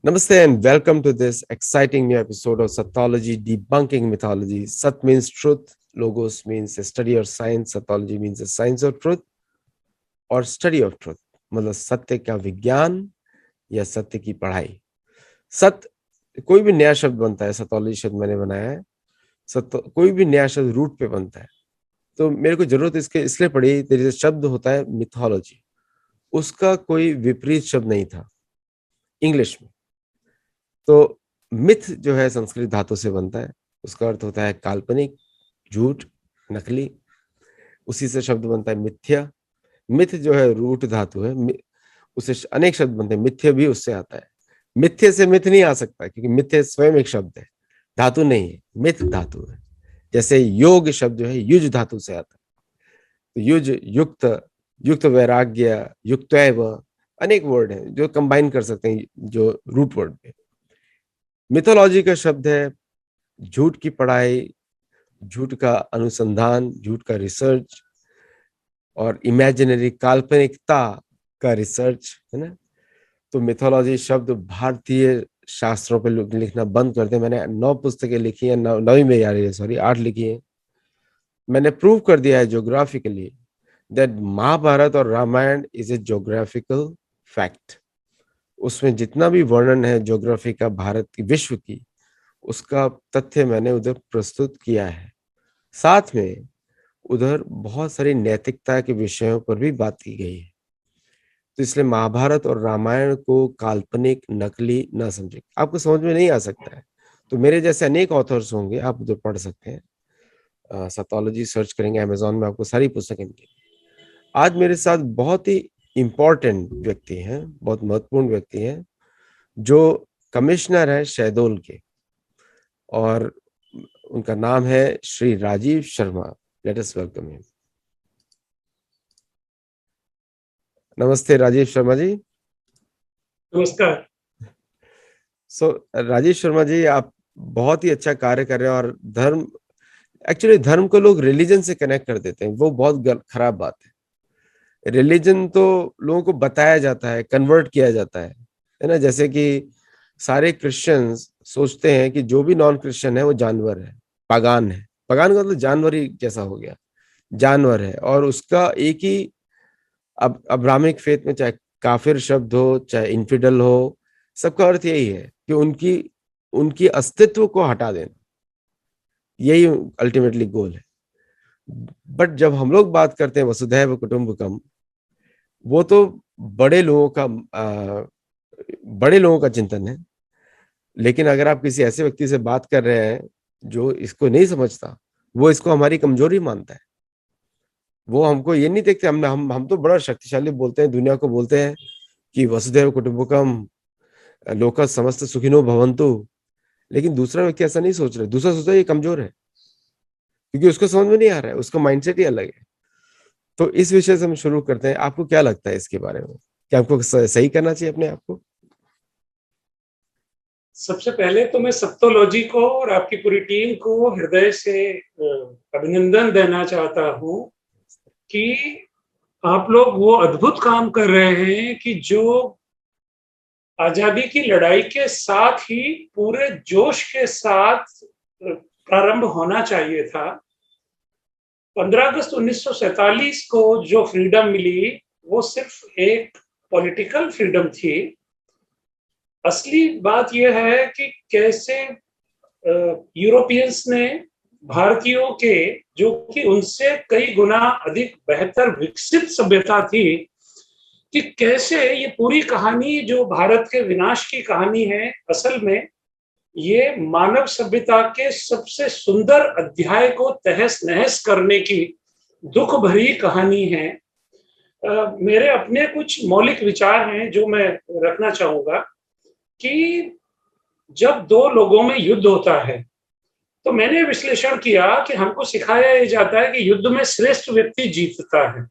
Namaste and welcome to this exciting new episode of Satyology Debunking Mythology. Sat means truth, Logos means a study or science, Satyology means a science of truth और study of truth. मतलब सत्य का विज्ञान या सत्य की पढ़ाई. सत्य कोई भी नया शब्द बनता है, सतोलॉजी शब्द मैंने बनाया है. सत्य कोई भी नया शब्द रूट पे बनता है, तो मेरे को जरूरत इसके इसलिए पड़ी. तेरे शब्द होता है मिथोलॉजी, उसका कोई विपरीत शब्द नहीं था इंग्लिश में. तो मिथ जो है संस्कृत धातु से बनता है, उसका अर्थ होता है काल्पनिक, झूठ, नकली. उसी से शब्द बनता है मिथ्या. मिथ जो है रूट धातु है, उससे अनेक शब्द बनते हैं. मिथ्य भी उससे आता है. मिथ्य से मिथ नहीं आ सकता, क्योंकि मिथ्य स्वयं एक शब्द है, धातु नहीं है. मिथ धातु है. जैसे योग शब्द जो है युज धातु से आता है. तो युज युक्त, युक्त वैराग्य, युक्तैव, अनेक वर्ड हैं जो कंबाइन कर सकते हैं जो रूट वर्ड पे. मिथोलॉजी का शब्द है झूठ की पढ़ाई, झूठ का अनुसंधान, झूठ का रिसर्च और इमेजिनरी काल्पनिकता का रिसर्च है ना. तो मिथोलॉजी शब्द भारतीय शास्त्रों पे लिखना बंद कर दे. मैंने 9 पुस्तकें लिखी हैं, 9वीं में आ रही है, सॉरी 8 लिखी है. मैंने प्रूव कर दिया है ज्योग्राफिकली दैट महाभारत और Ramayana is a geographical fact. उसमें जितना भी वर्णन है ज्योग्राफी का भारत की, विश्व की, उसका तथ्य मैंने उधर प्रस्तुत किया है. साथ में उधर बहुत सारी नैतिकता के विषयों पर भी बात की गई है. तो इसलिए महाभारत और रामायण को काल्पनिक, नकली ना समझे. आपको समझ में नहीं आ सकता है तो मेरे जैसे अनेक ऑथर्स होंगे, आप उधर पढ़ सकते हैं. सतोलॉजी सर्च करेंगे अमेजोन में, आपको सारी पुस्तकें मिलेंगी. आज मेरे साथ बहुत ही इंपॉर्टेंट व्यक्ति हैं, बहुत महत्वपूर्ण व्यक्ति हैं, जो कमिश्नर है शहडोल के, और उनका नाम है Shri Rajiv Sharma. Let us welcome him. नमस्ते राजीव शर्मा जी. नमस्कार। राजीव शर्मा जी, आप बहुत ही अच्छा कार्य कर रहे हैं. और धर्म, एक्चुअली धर्म को लोग रिलीजन से कनेक्ट कर देते हैं, वो बहुत खराब बात है. रिलीजन तो लोगों को बताया जाता है, कन्वर्ट किया जाता है ना. जैसे कि सारे क्रिश्चियंस सोचते हैं कि जो भी नॉन क्रिश्चियन है वो जानवर है, पागान है. पागान का मतलब जानवर ही जैसा हो गया, जानवर है. और उसका एक ही, अब अब्राहमिक फेथ में चाहे काफिर शब्द हो चाहे इन्फिडल हो, सबका अर्थ यही है कि उनकी उनकी अस्तित्व को हटा देना. यही अल्टीमेटली गोल है. बट जब हम लोग बात करते हैं वसुधैव कुटुंबकम, वो तो बड़े लोगों का बड़े लोगों का चिंतन है. लेकिन अगर आप किसी ऐसे व्यक्ति से बात कर रहे हैं जो इसको नहीं समझता, वो इसको हमारी कमजोरी मानता है. वो हमको ये नहीं देखते. हम तो बड़ा शक्तिशाली बोलते हैं, दुनिया को बोलते हैं कि वसुधैव कुटुंबकम, लोका समस्त सुखिनो भवन्तु. लेकिन दूसरा व्यक्ति ऐसा नहीं सोच रहा. दूसरा सोच रहा है ये कमजोर है, क्योंकि उसको समझ में नहीं आ रहा है, उसका माइंडसेट ही अलग है. तो इस विषय से हम शुरू करते हैं. आपको क्या लगता है इसके बारे में, कि हमको सही करना चाहिए अपने आप को? सबसे पहले तो मैं सत्तोलॉजी को और आपकी पूरी टीम को हृदय से अभिनंदन देना चाहता हूं कि आप लोग वो अद्भुत काम कर रहे हैं कि जो आजादी की लड़ाई के साथ ही पूरे जोश के साथ प्रारंभ होना चाहिए था. 15 अगस्त 1947 को जो फ्रीडम मिली वो सिर्फ एक पॉलिटिकल फ्रीडम थी. असली बात यह है कि कैसे यूरोपियंस ने भारतीयों के, जो कि उनसे कई गुना अधिक बेहतर विकसित सभ्यता थी, कि कैसे ये पूरी कहानी जो भारत के विनाश की कहानी है, असल में ये मानव सभ्यता के सबसे सुंदर अध्याय को तहस नहस करने की दुख भरी कहानी है. मेरे अपने कुछ मौलिक विचार हैं जो मैं रखना चाहूंगा कि जब दो लोगों में युद्ध होता है तो मैंने विश्लेषण किया कि हमको सिखाया ये जाता है कि युद्ध में श्रेष्ठ व्यक्ति जीतता है.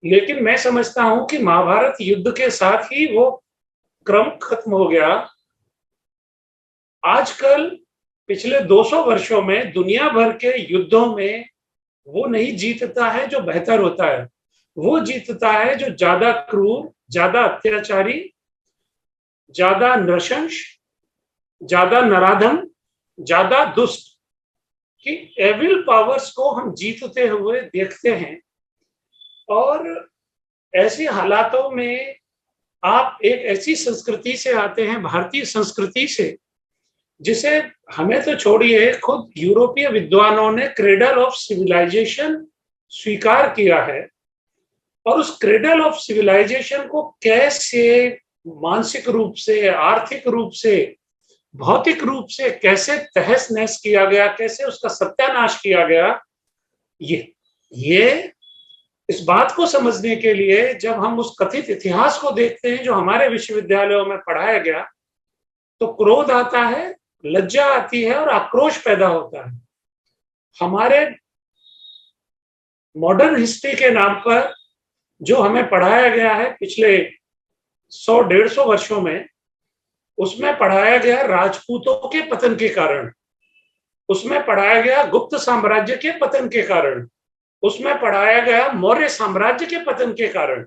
लेकिन मैं समझता हूं कि महाभारत युद्ध के साथ ही वो क्रम खत्म हो गया. आजकल पिछले 200 वर्षों में दुनिया भर के युद्धों में वो नहीं जीतता है जो बेहतर होता है, वो जीतता है जो ज्यादा क्रूर, ज्यादा अत्याचारी, ज्यादा नृशंस, ज्यादा नराधम, ज्यादा दुष्ट कि एविल पावर्स को हम जीतते हुए देखते हैं। और ऐसे हालातों में आप एक ऐसी संस्कृति से आते हैं, भारतीय संस्कृति से, जिसे हमें तो छोड़िए, खुद यूरोपीय विद्वानों ने क्रेडल ऑफ सिविलाइजेशन स्वीकार किया है। और उस क्रेडल ऑफ सिविलाइजेशन को कैसे मानसिक रूप से, आर्थिक रूप से, भौतिक रूप से कैसे तहस नहस किया गया, कैसे उसका सत्यानाश किया गया, ये इस बात को समझने के लिए जब हम उस कथित इतिहास को देखते हैं जो हमारे विश्वविद्यालयों में पढ़ाया गया, तो क्रोध आता है, लज्जा आती है और आक्रोश पैदा होता है। हमारे मॉडर्न हिस्ट्री के नाम पर जो हमें पढ़ाया गया है पिछले 100-150 वर्षों में, उसमें पढ़ाया गया राजपूतों के पतन के कारण, उसमें पढ़ाया गया गुप्त साम्राज्य के पतन के कारण, उसमें पढ़ाया गया मौर्य साम्राज्य के पतन के कारण।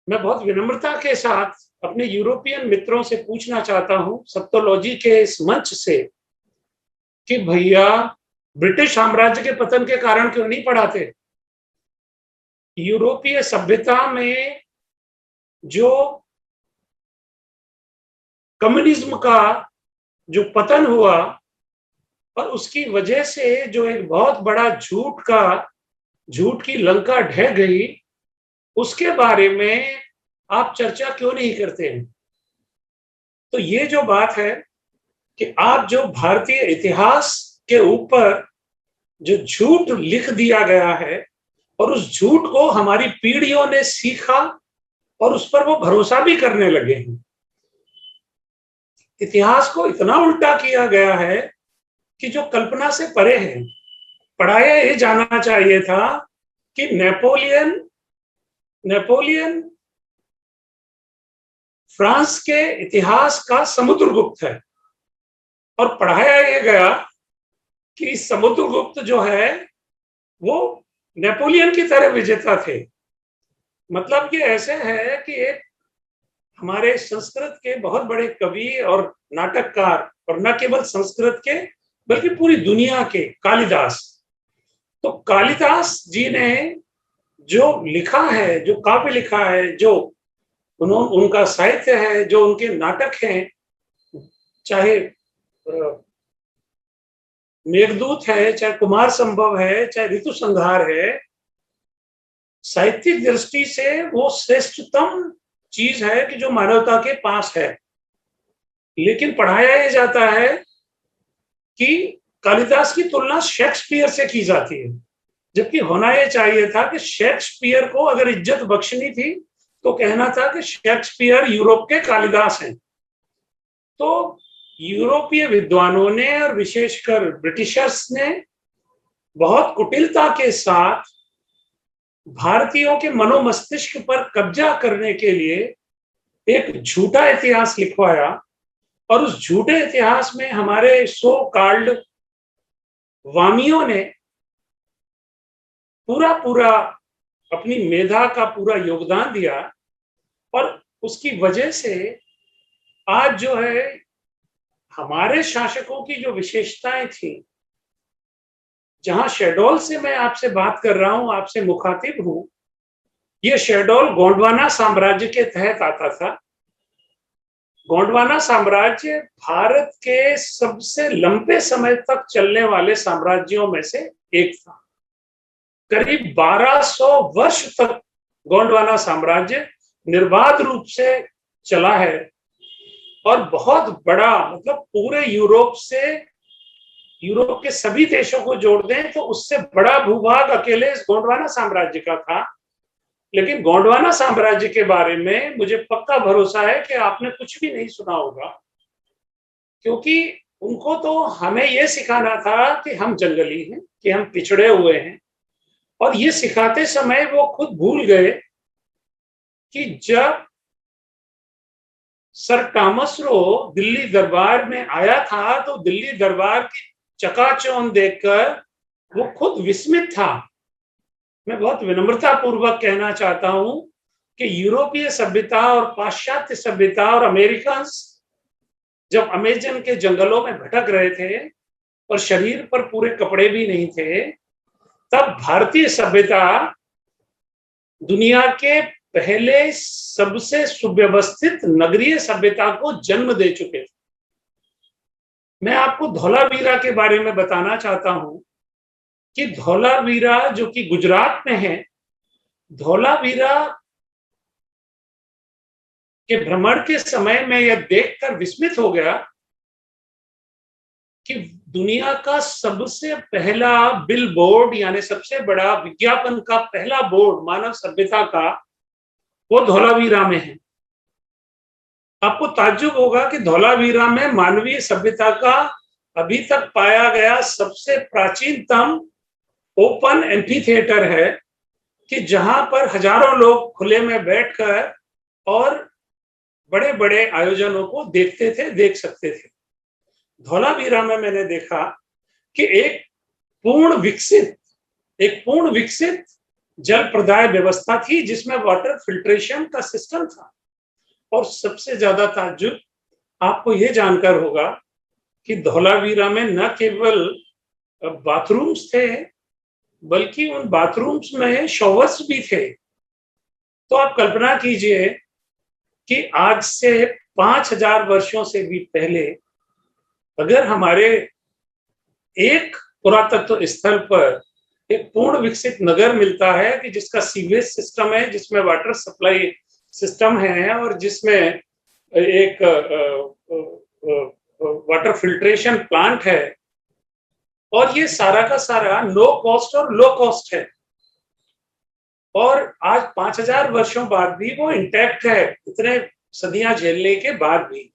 मैं बहुत विनम्रता के साथ अपने यूरोपियन मित्रों से पूछना चाहता हूं सत्तोलॉजी के इस मंच से कि भैया ब्रिटिश साम्राज्य के पतन के कारण क्यों नहीं पढ़ाते? यूरोपीय सभ्यता में जो कम्युनिज्म का जो पतन हुआ और उसकी वजह से जो एक बहुत बड़ा झूठ की लंका ढह गई, उसके बारे में आप चर्चा क्यों नहीं करते हैं? तो ये जो बात है कि आप जो भारतीय इतिहास के ऊपर जो झूठ लिख दिया गया है और उस झूठ को हमारी पीढ़ियों ने सीखा और उस पर वो भरोसा भी करने लगे हैं। इतिहास को इतना उल्टा किया गया है कि जो कल्पना से परे है। पढ़ाया ये जाना चाहिए था कि नेपोलियन फ्रांस के इतिहास का समुद्रगुप्त है, और पढ़ाया ये गया कि समुद्रगुप्त जो है वो नेपोलियन की तरह विजेता थे। मतलब ये ऐसे है कि एक हमारे संस्कृत के बहुत बड़े कवि और नाटककार, और न केवल संस्कृत के बल्कि पूरी दुनिया के, कालिदास। तो कालिदास जी ने जो लिखा है, जो काव्य लिखा है, जो उनका साहित्य है, जो उनके नाटक हैं, चाहे मेघदूत है, चाहे कुमार संभव है, चाहे ऋतु संहार है, साहित्यिक दृष्टि से वो श्रेष्ठतम चीज है कि जो मानवता के पास है। लेकिन पढ़ाया ये जाता है कि कालिदास की तुलना शेक्सपियर से की जाती है, जबकि होना यह चाहिए था कि शेक्सपियर को अगर इज्जत बख्शनी थी तो कहना था कि शेक्सपियर यूरोप के कालिदास हैं। तो यूरोपीय विद्वानों ने और विशेषकर ब्रिटिशर्स ने बहुत कुटिलता के साथ भारतीयों के मनोमस्तिष्क पर कब्जा करने के लिए एक झूठा इतिहास लिखवाया, और उस झूठे इतिहास में हमारे सो कॉल्ड वामियों ने पूरा अपनी मेधा का पूरा योगदान दिया। और उसकी वजह से आज जो है हमारे शासकों की जो विशेषताएं थी, जहां शहडोल से मैं आपसे बात कर रहा हूं, आपसे मुखातिब हूं, ये शहडोल गोंडवाना साम्राज्य के तहत आता था। गोंडवाना साम्राज्य भारत के सबसे लंबे समय तक चलने वाले साम्राज्यों में से एक था। करीब 1200 वर्ष तक गोंडवाना साम्राज्य निर्बाध रूप से चला है, और बहुत बड़ा, मतलब पूरे यूरोप के सभी देशों को जोड़ दें तो उससे बड़ा भूभाग अकेले इस गोंडवाना साम्राज्य का था। लेकिन गोंडवाना साम्राज्य के बारे में मुझे पक्का भरोसा है कि आपने कुछ भी नहीं सुना होगा, क्योंकि उनको तो हमें यह सिखाना था कि हम जंगली हैं, कि हम पिछड़े हुए हैं। और ये सिखाते समय वो खुद भूल गए कि जब सर टॉमस रो दिल्ली दरबार में आया था तो दिल्ली दरबार की चकाचौंध देखकर वो खुद विस्मित था। मैं बहुत विनम्रता पूर्वक कहना चाहता हूं कि यूरोपीय सभ्यता और पाश्चात्य सभ्यता और अमेरिकन जब अमेजन के जंगलों में भटक रहे थे और शरीर पर पूरे कपड़े भी नहीं थे, तब भारतीय सभ्यता दुनिया के पहले सबसे सुव्यवस्थित नगरीय सभ्यता को जन्म दे चुके थे। मैं आपको धौलावीरा के बारे में बताना चाहता हूं कि धौलावीरा जो कि गुजरात में है, धौलावीरा के भ्रमण के समय में यह देखकर विस्मित हो गया कि दुनिया का सबसे पहला बिल बोर्ड यानी सबसे बड़ा विज्ञापन का पहला बोर्ड मानव सभ्यता का वो धौलावीरा में है। आपको ताज्जुब होगा कि धौलावीरा में मानवीय सभ्यता का अभी तक पाया गया सबसे प्राचीनतम ओपन एम्फी थिएटर है कि जहां पर हजारों लोग खुले में बैठकर और बड़े बड़े आयोजनों को देख सकते थे। धौलावीरा में मैंने देखा कि एक पूर्ण विकसित जल प्रदाय व्यवस्था थी जिसमें वाटर फिल्ट्रेशन का सिस्टम था। और सबसे ज्यादा ताज्जुब आपको यह जानकर होगा कि धौलावीरा में न केवल बाथरूम्स थे बल्कि उन बाथरूम्स में शॉवर्स भी थे। तो आप कल्पना कीजिए कि आज से 5000 वर्षों से भी पहले अगर हमारे एक पुरातत्व स्थल पर एक पूर्ण विकसित नगर मिलता है कि जिसका सीवेज सिस्टम है, जिसमें वाटर सप्लाई सिस्टम है और जिसमें एक वाटर फिल्ट्रेशन प्लांट है, और ये सारा का सारा नो कॉस्ट और लो कॉस्ट है, और आज 5000 वर्षों बाद भी वो इंटैक्ट है, इतने सदियां झेलने के बाद भी।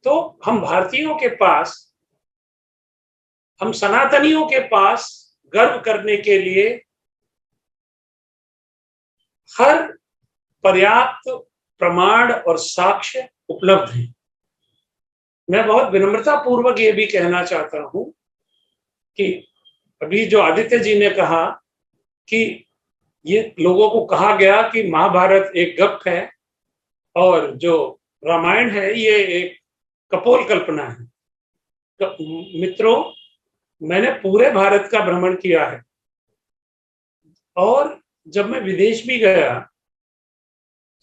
तो हम भारतीयों के पास, हम सनातनियों के पास गर्व करने के लिए हर पर्याप्त प्रमाण और साक्ष्य उपलब्ध हैं। मैं बहुत विनम्रता पूर्वक ये भी कहना चाहता हूं कि अभी जो आदित्य जी ने कहा कि ये लोगों को कहा गया कि महाभारत एक गप है और जो रामायण है ये एक कपोल कल्पना है। तो मित्रों, मैंने पूरे भारत का भ्रमण किया है और जब मैं विदेश भी गया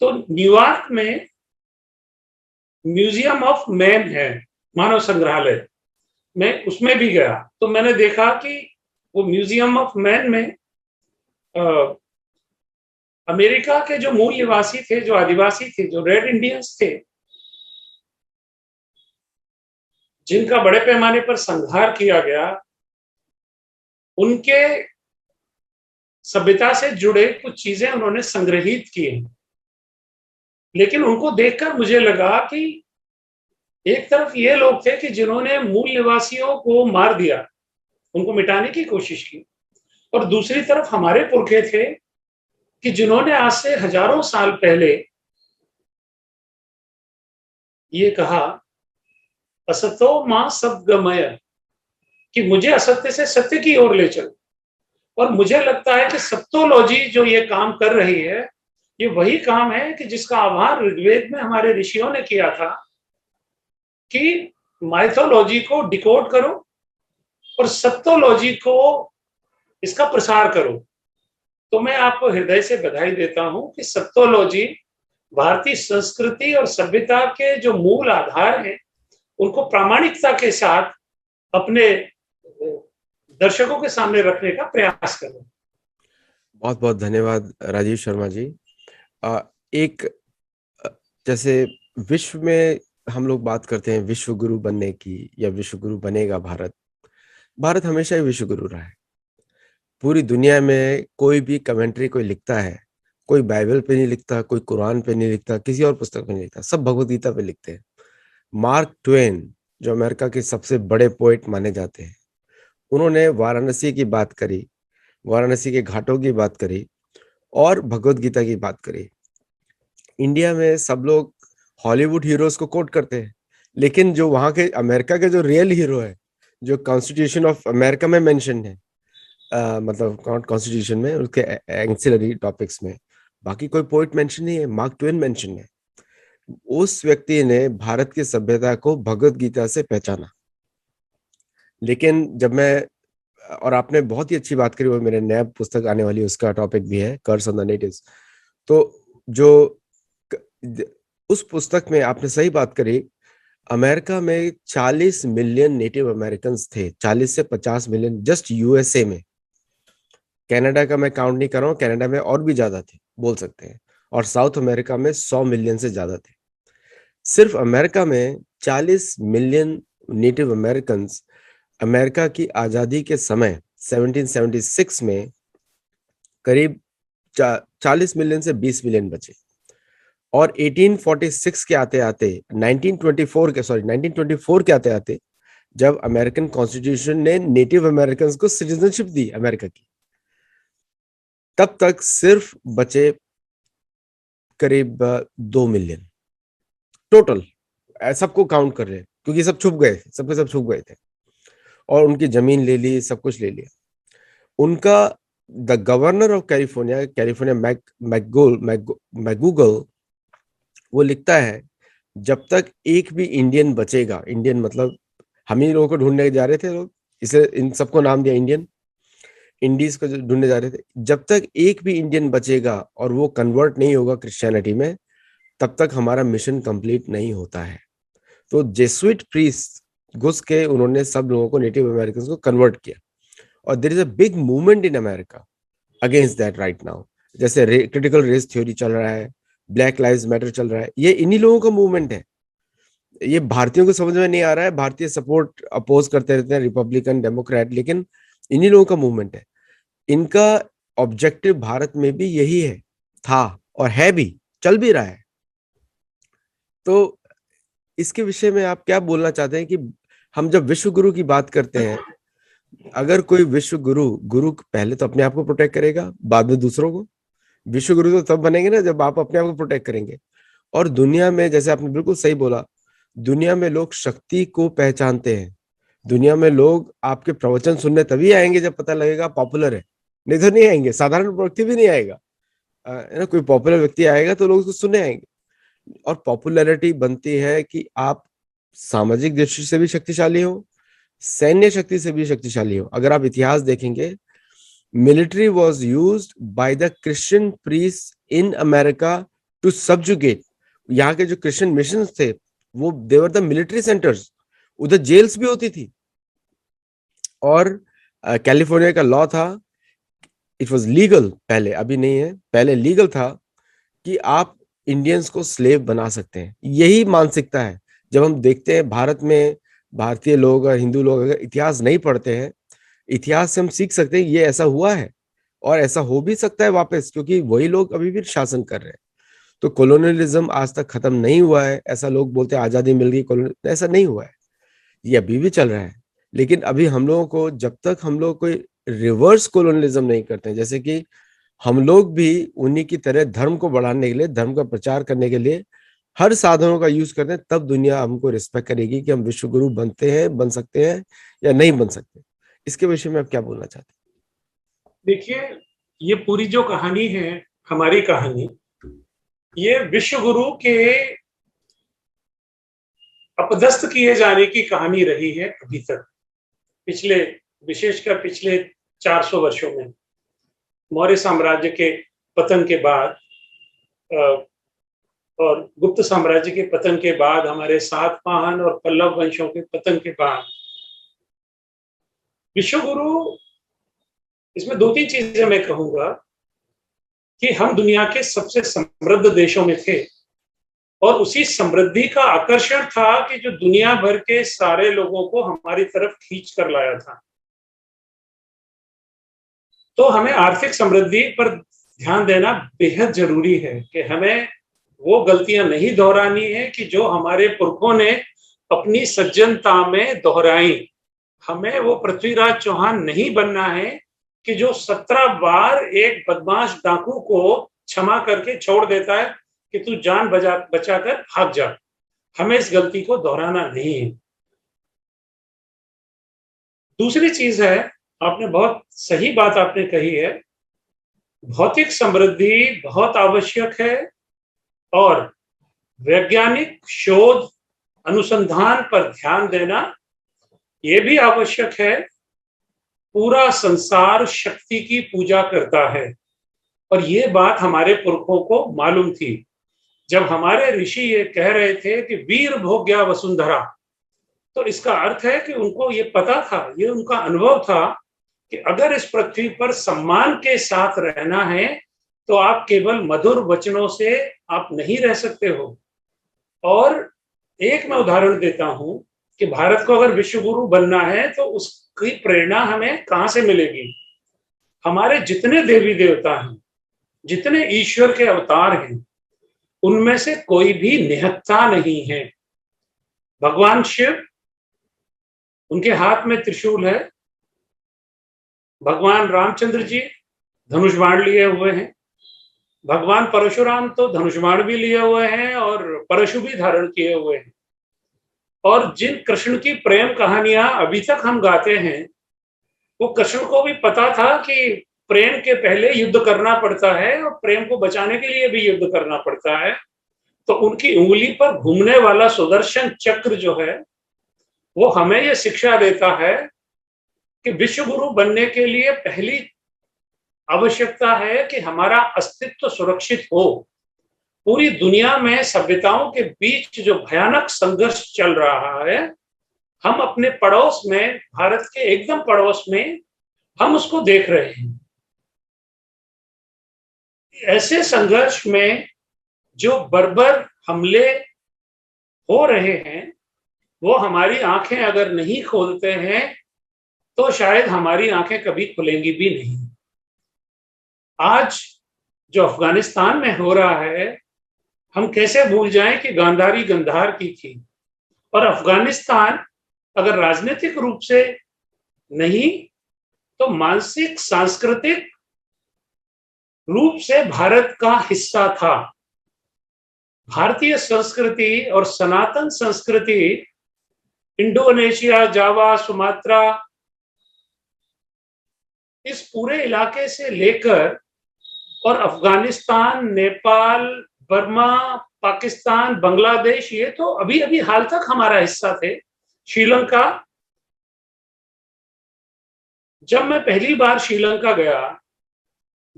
तो न्यूयॉर्क में म्यूजियम ऑफ मैन है, मानव संग्रहालय, मैं उसमें भी गया तो मैंने देखा कि वो म्यूजियम ऑफ मैन में अमेरिका के जो मूल निवासी थे, जो आदिवासी थे, जो रेड इंडियंस थे, जिनका बड़े पैमाने पर संहार किया गया, उनके सभ्यता से जुड़े कुछ चीजें उन्होंने संग्रहित की हैं। लेकिन उनको देखकर मुझे लगा कि एक तरफ ये लोग थे कि जिन्होंने मूल निवासियों को मार दिया, उनको मिटाने की कोशिश की, और दूसरी तरफ हमारे पुरखे थे कि जिन्होंने आज से हजारों साल पहले ये कहा असतो मां सद्गमय, कि मुझे असत्य से सत्य की ओर ले चलो। और मुझे लगता है कि सप्तोलॉजी जो ये काम कर रही है, ये वही काम है कि जिसका आह्वान ऋग्वेद में हमारे ऋषियों ने किया था कि माइथोलॉजी को डिकोड करो और सप्तोलॉजी को इसका प्रसार करो। तो मैं आपको हृदय से बधाई देता हूं कि सप्तोलॉजी भारतीय संस्कृति और सभ्यता के जो मूल आधार हैं उनको प्रामाणिकता के साथ अपने दर्शकों के सामने रखने का प्रयास कर रहे हैं। बहुत बहुत धन्यवाद राजीव शर्मा जी। एक जैसे विश्व में हम लोग बात करते हैं विश्व गुरु बनने की, या विश्व गुरु बनेगा भारत। भारत हमेशा ही विश्व गुरु रहा है। पूरी दुनिया में कोई भी कमेंट्री कोई लिखता है, कोई बाइबल पे नहीं लिखता, कोई कुरान पे नहीं लिखता, किसी और पुस्तक पे नहीं लिखता, सब भगवत गीता पे लिखते हैं। मार्क ट्वेन जो अमेरिका के सबसे बड़े पोएट माने जाते हैं, उन्होंने वाराणसी की बात करी, वाराणसी के घाटों की बात करी और भगवत गीता की बात करी। इंडिया में सब लोग हॉलीवुड हीरोज को कोट करते हैं, लेकिन जो वहां के अमेरिका के जो रियल हीरो है, जो कॉन्स्टिट्यूशन ऑफ अमेरिका में मेंशन है, मतलब कॉन्स्टिट्यूशन में उसके एंसिलरी टॉपिक्स में, बाकी कोई पोइट मेंशन नहीं है, मार्क ट्वेन मेंशन है। उस व्यक्ति ने भारत की सभ्यता को भगवत गीता से पहचाना। लेकिन जब मैं, और आपने बहुत ही अच्छी बात करी, वो मेरे नया पुस्तक आने वाली उसका टॉपिक भी है, कर्स ऑन द नेटिव्स। तो जो उस पुस्तक में आपने सही बात करी, अमेरिका में 40 मिलियन नेटिव अमेरिकन थे, 40 से 50 मिलियन जस्ट यूएसए में। कनाडा का मैं काउंट नहीं कर रहा हूँ, कनाडा में और भी ज्यादा थे बोल सकते हैं, और साउथ अमेरिका में 100 मिलियन से ज्यादा थे। सिर्फ अमेरिका में 40 मिलियन नेटिव अमेरिकन अमेरिका की आजादी के समय 1776 में करीब 40 मिलियन से 20 मिलियन बचे। और 1846 के आते आते 1924 के आते आते जब अमेरिकन कॉन्स्टिट्यूशन ने नेटिव अमेरिकन को सिटीजनशिप दी अमेरिका की, तब तक सिर्फ बचे करीब 2 मिलियन टोटल। सबको काउंट कर रहे हैं क्योंकि सब छुप गए थे, सबके सब छुप गए थे, और उनकी जमीन ले ली, सब कुछ ले लिया उनका। The governor of California, California मैकगूगल, वो लिखता है जब तक एक भी इंडियन बचेगा, इंडियन मतलब हम ही लोगों को ढूंढने जा रहे थे लोग, इसे इन सबको नाम दिया इंडियन, इंडीज को ढूंढने जा रहे थे, जब तक एक भी इंडियन बचेगा और वो कन्वर्ट नहीं होगा क्रिश्चियनिटी में, तब तक हमारा मिशन कंप्लीट नहीं होता है। तो जेसुइट प्रीस्ट घुस के उन्होंने सब लोगों को, नेटिव अमेरिकन को कन्वर्ट किया, और there is a big movement in America against that right now. जैसे क्रिटिकल रेस थ्योरी चल रहा है, ब्लैक लाइव्स मैटर चल रहा है, ये इन्हीं लोगों का मूवमेंट है। ये भारतीयों को समझ में नहीं आ रहा है, भारतीय सपोर्ट अपोज करते रहते हैं, रिपब्लिकन डेमोक्रेट, लेकिन इन्हीं लोगों का मूवमेंट है। इनका ऑब्जेक्टिव भारत में भी यही है, था और है भी, चल भी रहा है। तो इसके विषय में आप क्या बोलना चाहते हैं कि हम जब विश्व गुरु की बात करते हैं, अगर कोई विश्व गुरु, गुरु पहले तो अपने आप को प्रोटेक्ट करेगा, बाद में दूसरों को। विश्व गुरु तो तब बनेंगे ना जब आप अपने आप को प्रोटेक्ट करेंगे। और दुनिया में, जैसे आपने बिल्कुल सही बोला, दुनिया में लोग शक्ति को पहचानते हैं। दुनिया में लोग आपके प्रवचन सुनने तभी आएंगे जब पता लगेगा पॉपुलर है, नहीं तो नहीं आएंगे। साधारण व्यक्ति भी नहीं आएगा, है ना, कोई पॉपुलर व्यक्ति आएगा तो लोग उसको सुनने आएंगे। और पॉपुलैरिटी बनती है कि आप सामाजिक दृष्टि से भी शक्तिशाली हो, सैन्य शक्ति से भी शक्तिशाली हो। अगर आप इतिहास देखेंगे, military was used by the Christian priest in America to subjugate. यहाँ के जो क्रिश्चियन मिशन थे, वो देवर द मिलिट्री सेंटर्स, उधर जेल्स भी होती थी। और कैलिफोर्निया का लॉ था, इट वॉज लीगल पहले, अभी नहीं है, पहले लीगल था कि आप इंडियंस को स्लेव बना सकते हैं। यही मानसिकता है। जब हम देखते हैं भारत में भारतीय लोग और हिंदू लोग अगर इतिहास नहीं पढ़ते हैं, इतिहास से हम सीख सकते हैं ये ऐसा हुआ है और ऐसा हो भी सकता है वापस, क्योंकि वही लोग अभी भी शासन कर रहे हैं। तो कॉलोनियलिज्म आज तक खत्म नहीं हुआ है। ऐसा लोग बोलते हैं आजादी मिल गई, कॉलोनी, ऐसा नहीं हुआ है, ये अभी भी चल रहा है। लेकिन अभी हम लोगों को, जब तक हम लोग कोई रिवर्स कॉलोनियलिज्म नहीं करते हैं, जैसे कि हम लोग भी उन्हीं की तरह धर्म को बढ़ाने के लिए, धर्म का प्रचार करने के लिए हर साधनों का यूज करते हैं, तब दुनिया हमको रिस्पेक्ट करेगी कि हम विश्व गुरु बनते हैं, बन सकते हैं या नहीं बन सकते। इसके विषय में आप क्या बोलना चाहते हैं? देखिए, ये पूरी जो कहानी है, हमारी कहानी, ये विश्व गुरु के अपदस्थ किए जाने की कहानी रही है अभी तक। पिछले, विशेषकर पिछले 400 वर्षों में, मौर्य साम्राज्य के पतन के बाद और गुप्त साम्राज्य के पतन के बाद, हमारे सातवाहन और पल्लव वंशों के पतन के बाद, विश्व गुरु, इसमें 2-3 चीजें मैं कहूंगा कि हम दुनिया के सबसे समृद्ध देशों में थे, और उसी समृद्धि का आकर्षण था कि जो दुनिया भर के सारे लोगों को हमारी तरफ खींच कर लाया था। तो हमें आर्थिक समृद्धि पर ध्यान देना बेहद जरूरी है कि हमें वो गलतियां नहीं दोहरानी है कि जो हमारे पुरखों ने अपनी सज्जनता में दोहराई। हमें वो पृथ्वीराज चौहान नहीं बनना है कि जो 17 बार एक बदमाश डाकू को क्षमा करके छोड़ देता है कि तू जान बचाकर भाग जा। हमें इस गलती को दोहराना नहीं है। दूसरी चीज है, आपने बहुत सही बात आपने कही है, भौतिक समृद्धि बहुत आवश्यक है और वैज्ञानिक शोध अनुसंधान पर ध्यान देना ये भी आवश्यक है। पूरा संसार शक्ति की पूजा करता है और ये बात हमारे पुरखों को मालूम थी। जब हमारे ऋषि ये कह रहे थे कि वीर भोग्या वसुंधरा, तो इसका अर्थ है कि उनको ये पता था, ये उनका अनुभव था कि अगर इस पृथ्वी पर सम्मान के साथ रहना है तो आप केवल मधुर वचनों से आप नहीं रह सकते हो। और एक मैं उदाहरण देता हूं कि भारत को अगर विश्व गुरु बनना है तो उसकी प्रेरणा हमें कहां से मिलेगी। हमारे जितने देवी देवता हैं, जितने ईश्वर के अवतार हैं, उनमें से कोई भी निहत्था नहीं है। भगवान शिव, उनके हाथ में त्रिशूल है। भगवान रामचंद्र जी धनुष बाण लिए हुए हैं। भगवान परशुराम तो धनुष बाण भी लिए हुए हैं और परशु भी धारण किए हुए हैं। और जिन कृष्ण की प्रेम कहानियां अभी तक हम गाते हैं, वो कृष्ण को भी पता था कि प्रेम के पहले युद्ध करना पड़ता है और प्रेम को बचाने के लिए भी युद्ध करना पड़ता है। तो उनकी उंगली पर घूमने वाला सुदर्शन चक्र जो है, वो हमें ये शिक्षा देता है कि विश्व गुरु बनने के लिए पहली आवश्यकता है कि हमारा अस्तित्व सुरक्षित हो। पूरी दुनिया में सभ्यताओं के बीच जो भयानक संघर्ष चल रहा है, हम अपने पड़ोस में, भारत के एकदम पड़ोस में, हम उसको देख रहे हैं। ऐसे संघर्ष में जो बर्बर हमले हो रहे हैं, वो हमारी आंखें अगर नहीं खोलते हैं तो शायद हमारी आंखें कभी खुलेंगी भी नहीं। आज जो अफगानिस्तान में हो रहा है, हम कैसे भूल जाएं कि गांधारी गंधार की थी। और अफगानिस्तान अगर राजनीतिक रूप से नहीं तो मानसिक सांस्कृतिक रूप से भारत का हिस्सा था। भारतीय संस्कृति और सनातन संस्कृति इंडोनेशिया, जावा, सुमात्रा, इस पूरे इलाके से लेकर और अफगानिस्तान, नेपाल, बर्मा, पाकिस्तान, बांग्लादेश, ये तो अभी अभी हाल तक हमारा हिस्सा थे। श्रीलंका, जब मैं पहली बार श्रीलंका गया,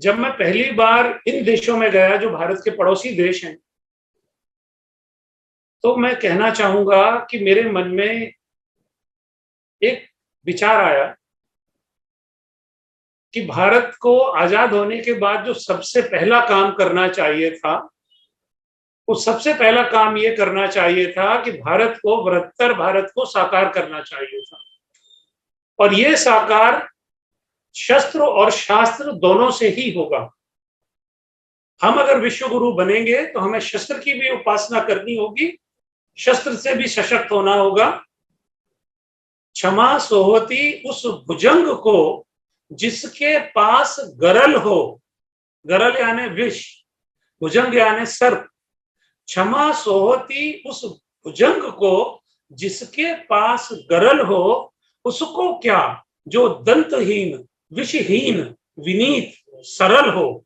जब मैं पहली बार इन देशों में गया जो भारत के पड़ोसी देश हैं, तो मैं कहना चाहूंगा कि मेरे मन में एक विचार आया कि भारत को आजाद होने के बाद जो सबसे पहला काम करना चाहिए था, वो सबसे पहला काम ये करना चाहिए था कि भारत को, बृहत्तर भारत को साकार करना चाहिए था। और ये साकार शस्त्र और शास्त्र दोनों से ही होगा। हम अगर विश्व गुरु बनेंगे तो हमें शस्त्र की भी उपासना करनी होगी, शस्त्र से भी सशक्त होना होगा। क्षमा सोहती उस भुजंग को जिसके पास गरल हो, गरल यानी विष, भुजंग यानी सर्प। क्षमा सोहती उस भुजंग को जिसके पास गरल हो, उसको क्या जो दंतहीन, विषहीन, विनीत, सरल हो।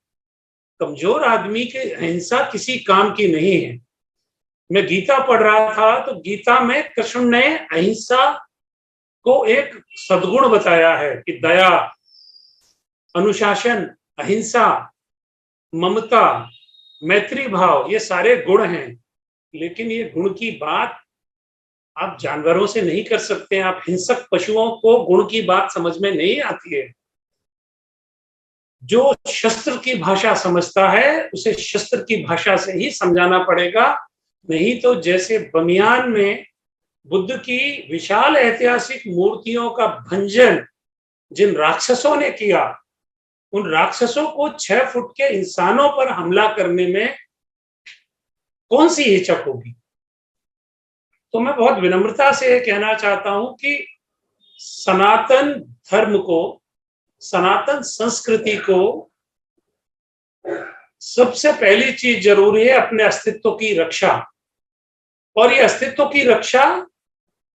कमजोर आदमी की अहिंसा किसी काम की नहीं है। मैं गीता पढ़ रहा था तो गीता में कृष्ण ने अहिंसा को एक सद्गुण बताया है कि दया, अनुशासन, अहिंसा, ममता, मैत्री भाव, ये सारे गुण हैं। लेकिन ये गुण की बात आप जानवरों से नहीं कर सकते हैं। आप हिंसक पशुओं को गुण की बात समझ में नहीं आती है। जो शस्त्र की भाषा समझता है उसे शस्त्र की भाषा से ही समझाना पड़ेगा, नहीं तो जैसे बमियान में बुद्ध की विशाल ऐतिहासिक मूर्तियों का भंजन जिन राक्षसों ने किया, उन राक्षसों को 6 फुट के इंसानों पर हमला करने में कौन सी हिचक होगी। तो मैं बहुत विनम्रता से कहना चाहता हूं कि सनातन धर्म को, सनातन संस्कृति को सबसे पहली चीज जरूरी है अपने अस्तित्व की रक्षा। और ये अस्तित्व की रक्षा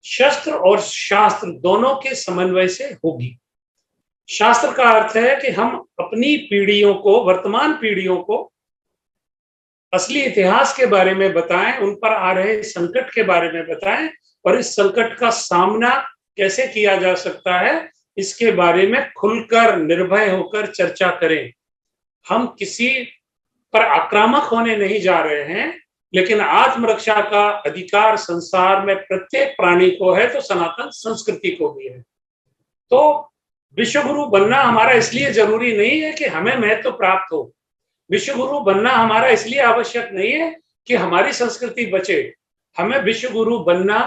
शस्त्र और शास्त्र दोनों के समन्वय से होगी। शास्त्र का अर्थ है कि हम अपनी पीढ़ियों को, वर्तमान पीढ़ियों को असली इतिहास के बारे में बताएं, उन पर आ रहे संकट के बारे में बताएं और इस संकट का सामना कैसे किया जा सकता है इसके बारे में खुलकर, निर्भय होकर चर्चा करें। हम किसी पर आक्रामक होने नहीं जा रहे हैं, लेकिन आत्मरक्षा का अधिकार संसार में प्रत्येक प्राणी को है, तो सनातन संस्कृति को भी है। तो विश्व गुरु बनना हमारा इसलिए जरूरी नहीं है कि हमें महत्व प्राप्त हो। विश्व गुरु बनना हमारा इसलिए आवश्यक नहीं है कि हमारी संस्कृति बचे। हमें विश्व गुरु बनना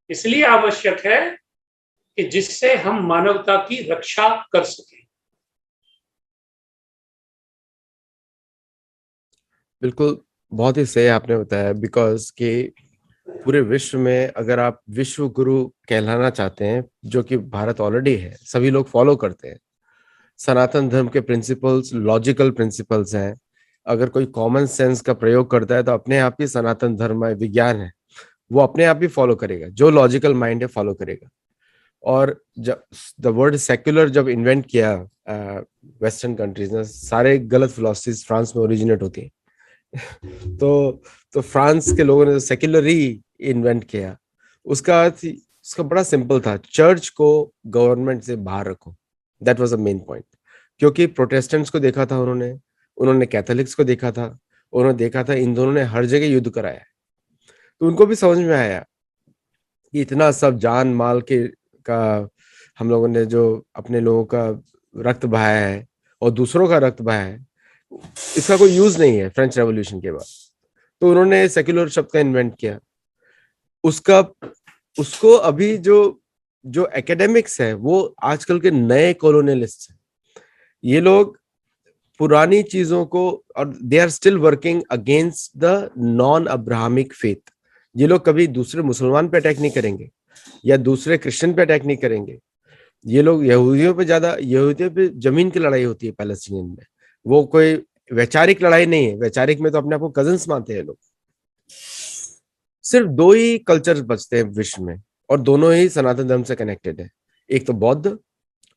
इसलिए आवश्यक है कि जिससे हम मानवता की रक्षा कर सकें। बिल्कुल, बहुत ही सही आपने बताया, बिकॉज कि पूरे विश्व में अगर आप विश्व गुरु कहलाना चाहते हैं, जो कि भारत ऑलरेडी है, सभी लोग फॉलो करते हैं, सनातन धर्म के प्रिंसिपल्स लॉजिकल प्रिंसिपल्स हैं। अगर कोई कॉमन सेंस का प्रयोग करता है तो अपने आप ही सनातन धर्म है, विज्ञान है, वो अपने आप ही फॉलो करेगा, जो लॉजिकल माइंड है फॉलो करेगा। और जब द वर्ड सेक्युलर जब इन्वेंट किया वेस्टर्न कंट्रीज ने, सारे गलत फिलोसफीज फ्रांस में ओरिजिनेट होती है। तो फ्रांस के लोगों ने सेक्युलर ही इन्वेंट किया। उसका अर्थ उसका बड़ा सिंपल था, चर्च को गवर्नमेंट से बाहर रखो। That was the main point. क्योंकि प्रोटेस्टेंट्स को देखा था उन्होंने, उन्होंने कैथोलिक्स को देखा था, उन्होंने देखा था इन दोनों ने हर जगह युद्ध कराया है। तो उनको भी समझ में आया कि इतना सब जान माल के का हम लोगों ने जो अपने लोगों का रक्त बहाया है और दूसरों का रक्त बहाया है, इसका कोई यूज नहीं है फ्रेंच रेवोल्यूशन के बाद। तो उन्होंने सेक्युलर शब्द का इन्वेंट किया। उसका उसको अभी जो जो एकेडमिक्स है वो आजकल के नए कॉलोनियलिस्ट हैं। ये लोग पुरानी चीजों को, और they are still working against the non Abrahamic faith. ये लोग कभी दूसरे मुसलमान पे अटैक नहीं करेंगे या दूसरे क्रिश्चियन पे अटैक नहीं करेंगे। ये लोग यहूदियों पे ज्यादा, यहूदियों पे जमीन की लड़ाई होती है पैलेस्टीनियन में। वो कोई वैचारिक लड़ाई नहीं है। वैचारिक में तो अपने आप को कजन्स मानते हैं लोग। सिर्फ दो ही कल्चर बचते हैं विश्व में और दोनों ही सनातन धर्म से कनेक्टेड है, एक तो बौद्ध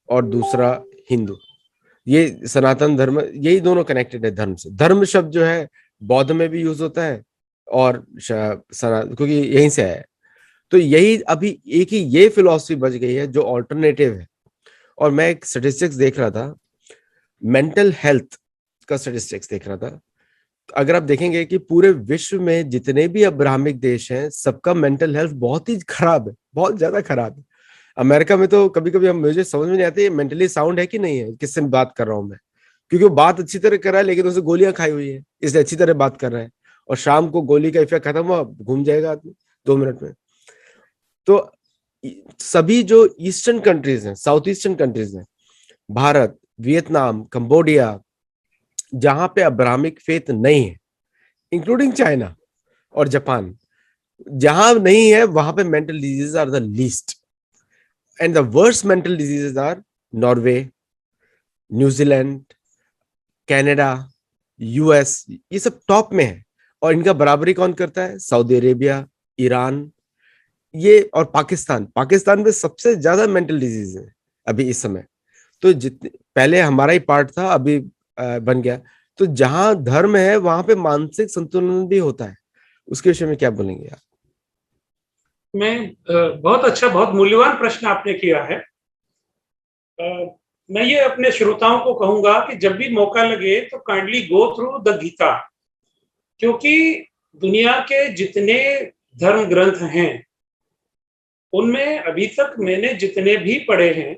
और दूसरा हिंदू। ये सनातन धर्म, यही दोनों कनेक्टेड है धर्म से। धर्म शब्द जो है बौद्ध में भी यूज होता है और क्योंकि यहीं से आया है। तो यही अभी एक ही ये फिलॉसफी बच गई है जो ऑल्टरनेटिव है। और मैं एक स्टेटिस्टिक्स देख रहा था, मेंटल हेल्थ का स्टेटिस्टिक्स देख रहा था। अगर आप देखेंगे कि पूरे विश्व में जितने भी अब्राहमिक देश हैं, सबका मेंटल हेल्थ बहुत ही खराब है, बहुत ज्यादा खराब है। अमेरिका में तो कभी कभी हम, मुझे समझ में नहीं आती मेंटली साउंड है कि नहीं है, किससे बात कर रहा हूं मैं, क्योंकि वो बात अच्छी तरह कर रहा है लेकिन उसे गोलियां खाई हुई है, इसलिए अच्छी तरह बात कर रहा है। और शाम को गोली का इफेक्ट खत्म हुआ, घूम जाएगा आदमी 2 मिनट में। तो सभी जो ईस्टर्न कंट्रीज हैं, साउथ ईस्टर्न कंट्रीज हैं, भारत, वियतनाम, कंबोडिया, जहां पे अब्राहमिक फेथ नहीं है, इंक्लूडिंग चाइना और जापान, जहां नहीं है वहां पे mental diseases are the least. And the worst mental diseases are Norway, New Zealand, Canada, US, ये सब टॉप में है। और इनका बराबरी कौन करता है? सऊदी अरेबिया, ईरान, ये और पाकिस्तान। पाकिस्तान में सबसे ज्यादा मेंटल डिजीज है अभी इस समय। तो जितने पहले हमारा ही पार्ट था, अभी बन गया। तो जहां धर्म है वहां पे मानसिक संतुलन भी होता है। उसके विषय में क्या बोलेंगे आप? बहुत अच्छा, बहुत मूल्यवान प्रश्न आपने किया है। मैं ये अपने श्रोताओं को कहूंगा कि जब भी मौका लगे तो kindly go through the Gita, क्योंकि दुनिया के जितने धर्म ग्रंथ हैं उनमें अभी तक मैंने जितने भी पढ़े हैं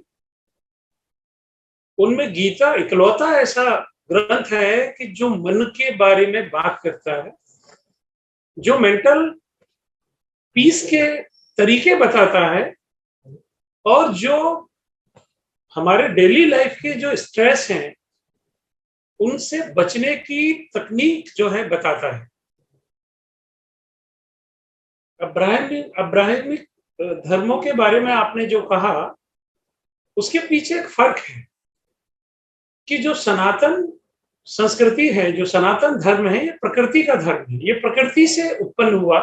उनमें गीता इकलौता ऐसा ग्रंथ है कि जो मन के बारे में बात करता है, जो मेंटल पीस के तरीके बताता है, और जो हमारे डेली लाइफ के जो स्ट्रेस हैं उनसे बचने की तकनीक जो है बताता है। अब्राहमिक धर्मों के बारे में आपने जो कहा उसके पीछे एक फर्क है कि जो सनातन संस्कृति है, जो सनातन धर्म है, ये प्रकृति का धर्म है। ये प्रकृति से उत्पन्न हुआ,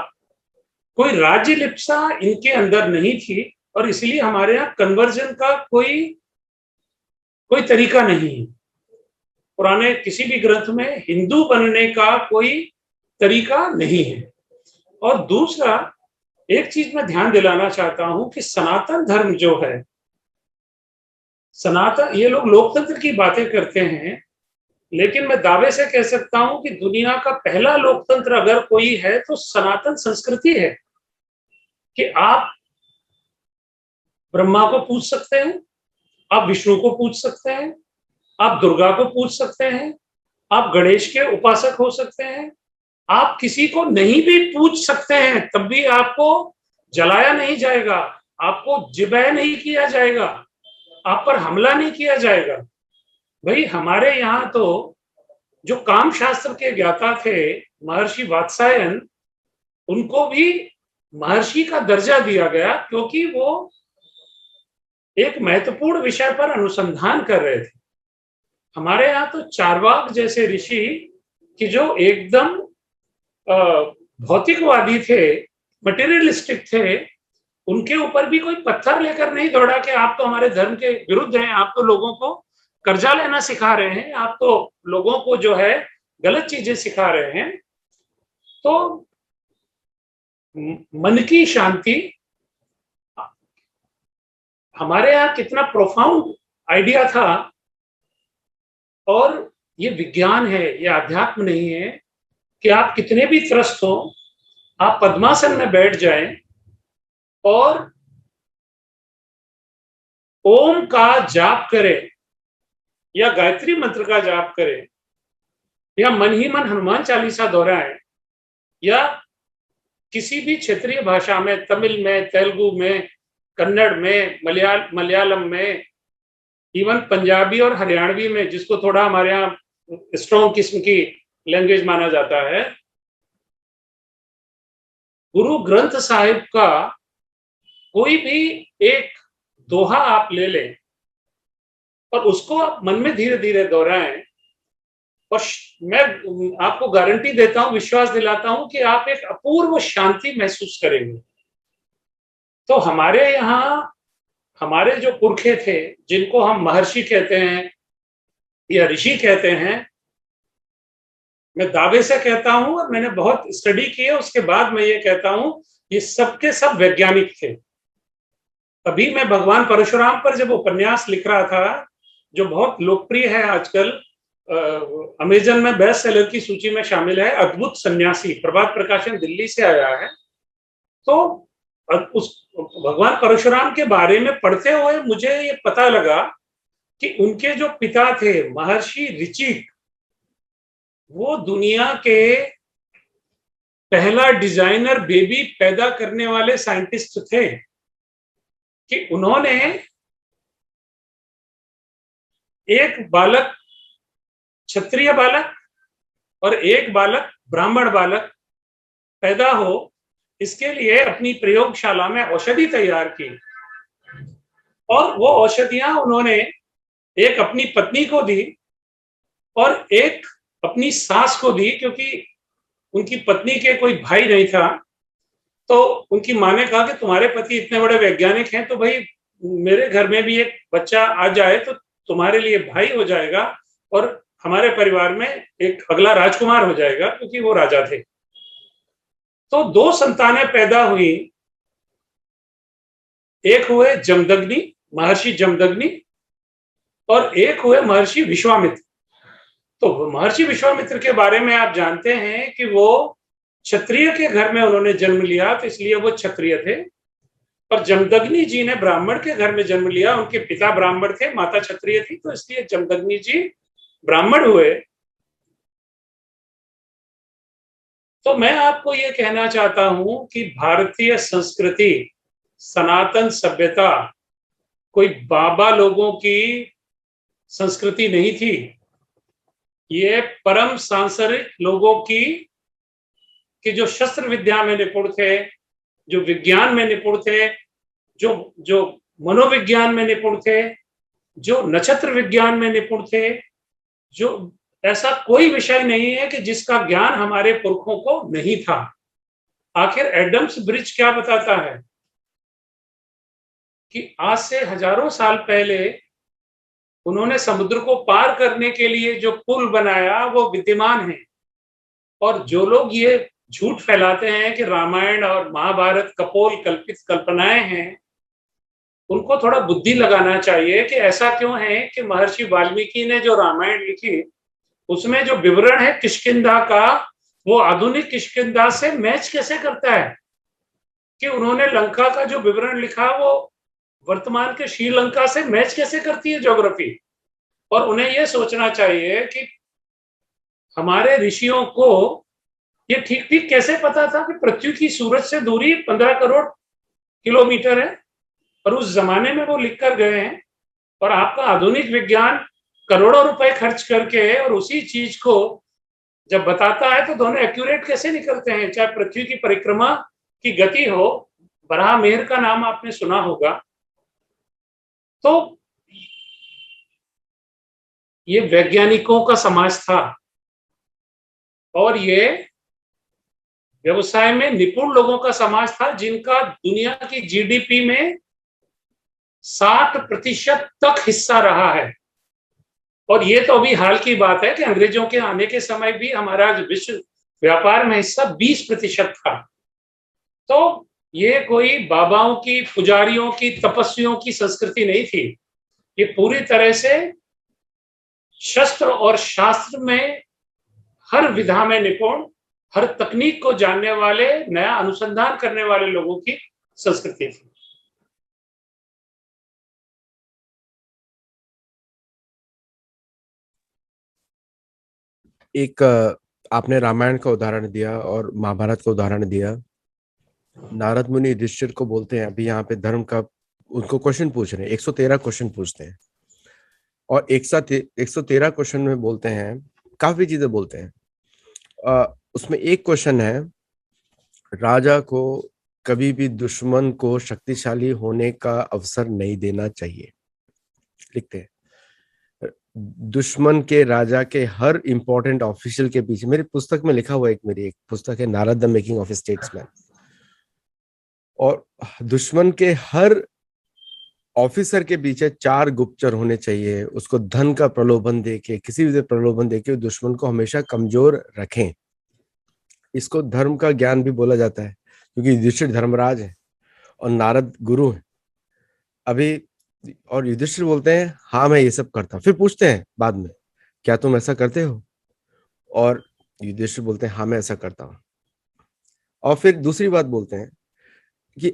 कोई राज्य लिप्सा इनके अंदर नहीं थी, और इसलिए हमारे यहाँ कन्वर्जन का कोई कोई तरीका नहीं है। पुराने किसी भी ग्रंथ में हिंदू बनने का कोई तरीका नहीं है। और दूसरा, एक चीज मैं ध्यान दिलाना चाहता हूं कि सनातन धर्म जो है, सनातन, ये लोग लोकतंत्र की बातें करते हैं, लेकिन मैं दावे से कह सकता हूं कि दुनिया का पहला लोकतंत्र अगर कोई है तो सनातन संस्कृति है। कि आप ब्रह्मा को पूछ सकते हैं, आप विष्णु को पूछ सकते हैं, आप दुर्गा को पूछ सकते हैं, आप गणेश के उपासक हो सकते हैं, आप किसी को नहीं भी पूछ सकते हैं, तब भी आपको जलाया नहीं जाएगा, आपको जिबह नहीं किया जाएगा, आप पर हमला नहीं किया जाएगा। भाई हमारे यहाँ तो जो काम शास्त्र के ज्ञाता थे महर्षि वात्सायन, उनको भी महर्षि का दर्जा दिया गया क्योंकि वो एक महत्वपूर्ण विषय पर अनुसंधान कर रहे थे। हमारे यहाँ तो चार्वाक जैसे ऋषि कि जो एकदम भौतिकवादी थे, मटेरियलिस्टिक थे, उनके ऊपर भी कोई पत्थर लेकर नहीं दौड़ा कि आप तो हमारे धर्म के विरुद्ध हैं, आप तो लोगों को कर्जा लेना सिखा रहे हैं, आप तो लोगों को जो है गलत चीजें सिखा रहे हैं। तो मन की शांति, हमारे यहाँ कितना प्रोफाउंड आइडिया था। और ये विज्ञान है, ये अध्यात्म नहीं है कि आप कितने भी त्रस्त हो, आप पद्मासन में बैठ जाएं और ओम का जाप करें या गायत्री मंत्र का जाप करें या मन ही मन हनुमान चालीसा दोहराएं या किसी भी क्षेत्रीय भाषा में, तमिल में, तेलुगु में, कन्नड़ में, मलयालम में, इवन पंजाबी और हरियाणवी में, जिसको थोड़ा हमारे यहाँ स्ट्रॉन्ग किस्म की लैंग्वेज माना जाता है, गुरु ग्रंथ साहिब का कोई भी एक दोहा आप ले लें और उसको आप मन में धीरे धीरे दोहराएं, और मैं आपको गारंटी देता हूं, विश्वास दिलाता हूं कि आप एक अपूर्व शांति महसूस करेंगे। तो हमारे यहाँ हमारे जो पुरखे थे, जिनको हम महर्षि कहते हैं या ऋषि कहते हैं, मैं दावे से कहता हूं और मैंने बहुत स्टडी की है, उसके बाद मैं ये कहता हूं, ये सबके सब वैज्ञानिक थे। अभी मैं भगवान परशुराम पर जब उपन्यास लिख रहा था, जो बहुत लोकप्रिय है आजकल, अमेजन में बेस्ट सेलर की सूची में शामिल है, अद्भुत सन्यासी, प्रभात प्रकाशन दिल्ली से आया है। तो उस भगवान परशुराम के बारे में पढ़ते हुए मुझे ये पता लगा कि उनके जो पिता थे महर्षि ऋचिक, वो दुनिया के पहला डिजाइनर बेबी पैदा करने वाले साइंटिस्ट थे। कि उन्होंने एक बालक क्षत्रिय बालक और एक बालक ब्राह्मण बालक पैदा हो, इसके लिए अपनी प्रयोगशाला में औषधि तैयार की, और वो औषधियां उन्होंने एक अपनी पत्नी को दी और एक अपनी सास को दी, क्योंकि उनकी पत्नी के कोई भाई नहीं था। तो उनकी माँ ने कहा कि तुम्हारे पति इतने बड़े वैज्ञानिक हैं, तो भाई मेरे घर में भी एक बच्चा आ जाए तो तुम्हारे लिए भाई हो जाएगा और हमारे परिवार में एक अगला राजकुमार हो जाएगा, क्योंकि वो राजा थे। तो दो संतानें पैदा हुई, एक हुए जमदग्नि, महर्षि जमदग्नि, और एक हुए महर्षि विश्वामित्र। तो महर्षि विश्वामित्र के बारे में आप जानते हैं कि वो क्षत्रिय के घर में उन्होंने जन्म लिया, तो इसलिए वो क्षत्रिय थे। और जमदग्नि जी ने ब्राह्मण के घर में जन्म लिया, उनके पिता ब्राह्मण थे, माता क्षत्रिय थी, तो इसलिए जमदग्नि जी ब्राह्मण हुए। तो मैं आपको ये कहना चाहता हूं कि भारतीय संस्कृति, सनातन सभ्यता कोई बाबा लोगों की संस्कृति नहीं थी। ये परम सांसारिक लोगों की, कि जो शस्त्र विद्या में निपुण थे, जो विज्ञान में निपुण थे, जो मनोविज्ञान में निपुण थे, जो नक्षत्र विज्ञान में निपुण थे, जो ऐसा कोई विषय नहीं है कि जिसका ज्ञान हमारे पुरखों को नहीं था। आखिर एडम्स ब्रिज क्या बताता है कि आज से हजारों साल पहले उन्होंने समुद्र को पार करने के लिए जो पुल बनाया वो विद्यमान है। और जो लोग ये झूठ फैलाते हैं कि रामायण और महाभारत कपोल कल्पित कल्पनाएं हैं, उनको थोड़ा बुद्धि लगाना चाहिए कि ऐसा क्यों है कि महर्षि वाल्मीकि ने जो रामायण लिखी उसमें जो विवरण है किष्किंधा का, वो आधुनिक किष्किंधा से मैच कैसे करता है। कि उन्होंने लंका का जो विवरण लिखा वो वर्तमान के श्रीलंका से मैच कैसे करती है ज्योग्राफी। और उन्हें यह सोचना चाहिए कि हमारे ऋषियों को ये ठीक ठीक कैसे पता था कि पृथ्वी की सूरज से दूरी 15 करोड़ किलोमीटर है, और उस जमाने में वो लिख कर गए हैं। और आपका आधुनिक विज्ञान करोड़ों रुपए खर्च करके और उसी चीज को जब बताता है तो दोनों एक्यूरेट कैसे निकलते हैं। चाहे पृथ्वी की परिक्रमा की गति हो, बराह मेहर का नाम आपने सुना होगा, तो ये वैज्ञानिकों का समाज था और ये व्यवसाय में निपुण लोगों का समाज था जिनका दुनिया की जीडीपी में 60% तक हिस्सा रहा है। और ये तो अभी हाल की बात है कि अंग्रेजों के आने के समय भी हमारा विश्व व्यापार में हिस्सा 20% था। तो ये कोई बाबाओं की, पुजारियों की, तपस्वियों की संस्कृति नहीं थी। ये पूरी तरह से शस्त्र और शास्त्र में हर विधा में निपुण, हर तकनीक को जानने वाले, नया अनुसंधान करने वाले लोगों की संस्कृति थी। एक आपने रामायण का उदाहरण दिया और महाभारत का उदाहरण दिया। नारद मुनि युधिष्ठिर को बोलते हैं, अभी यहाँ पे धर्म का उनको क्वेश्चन पूछ रहे हैं, 113 क्वेश्चन पूछते हैं और 113 क्वेश्चन में बोलते हैं, काफी चीजें बोलते हैं। उसमें एक क्वेश्चन है, राजा को कभी भी दुश्मन को शक्तिशाली होने का अवसर नहीं देना चाहिए। लिखते हैं, दुश्मन के राजा के हर इंपॉर्टेंट ऑफिशियल के पीछे, मेरी पुस्तक में लिखा हुआ, मेरी एक पुस्तक है Narad the making of A statesman, और दुश्मन के हर ऑफिसर के पीछे 4 गुप्तचर होने चाहिए। उसको धन का प्रलोभन देके, किसी भी प्रलोभन देके दुश्मन को हमेशा कमजोर रखें। इसको धर्म का ज्ञान भी बोला जाता है, क्योंकि युधिष्ठिर धर्मराज है और नारद गुरु है अभी। और युधिष्ठिर बोलते हैं हाँ मैं ये सब करता हूँ। फिर पूछते हैं बाद में, क्या तुम ऐसा करते हो? और युधिष्ठिर बोलते हैं हाँ मैं ऐसा करता हूँ। और फिर दूसरी बात बोलते हैं कि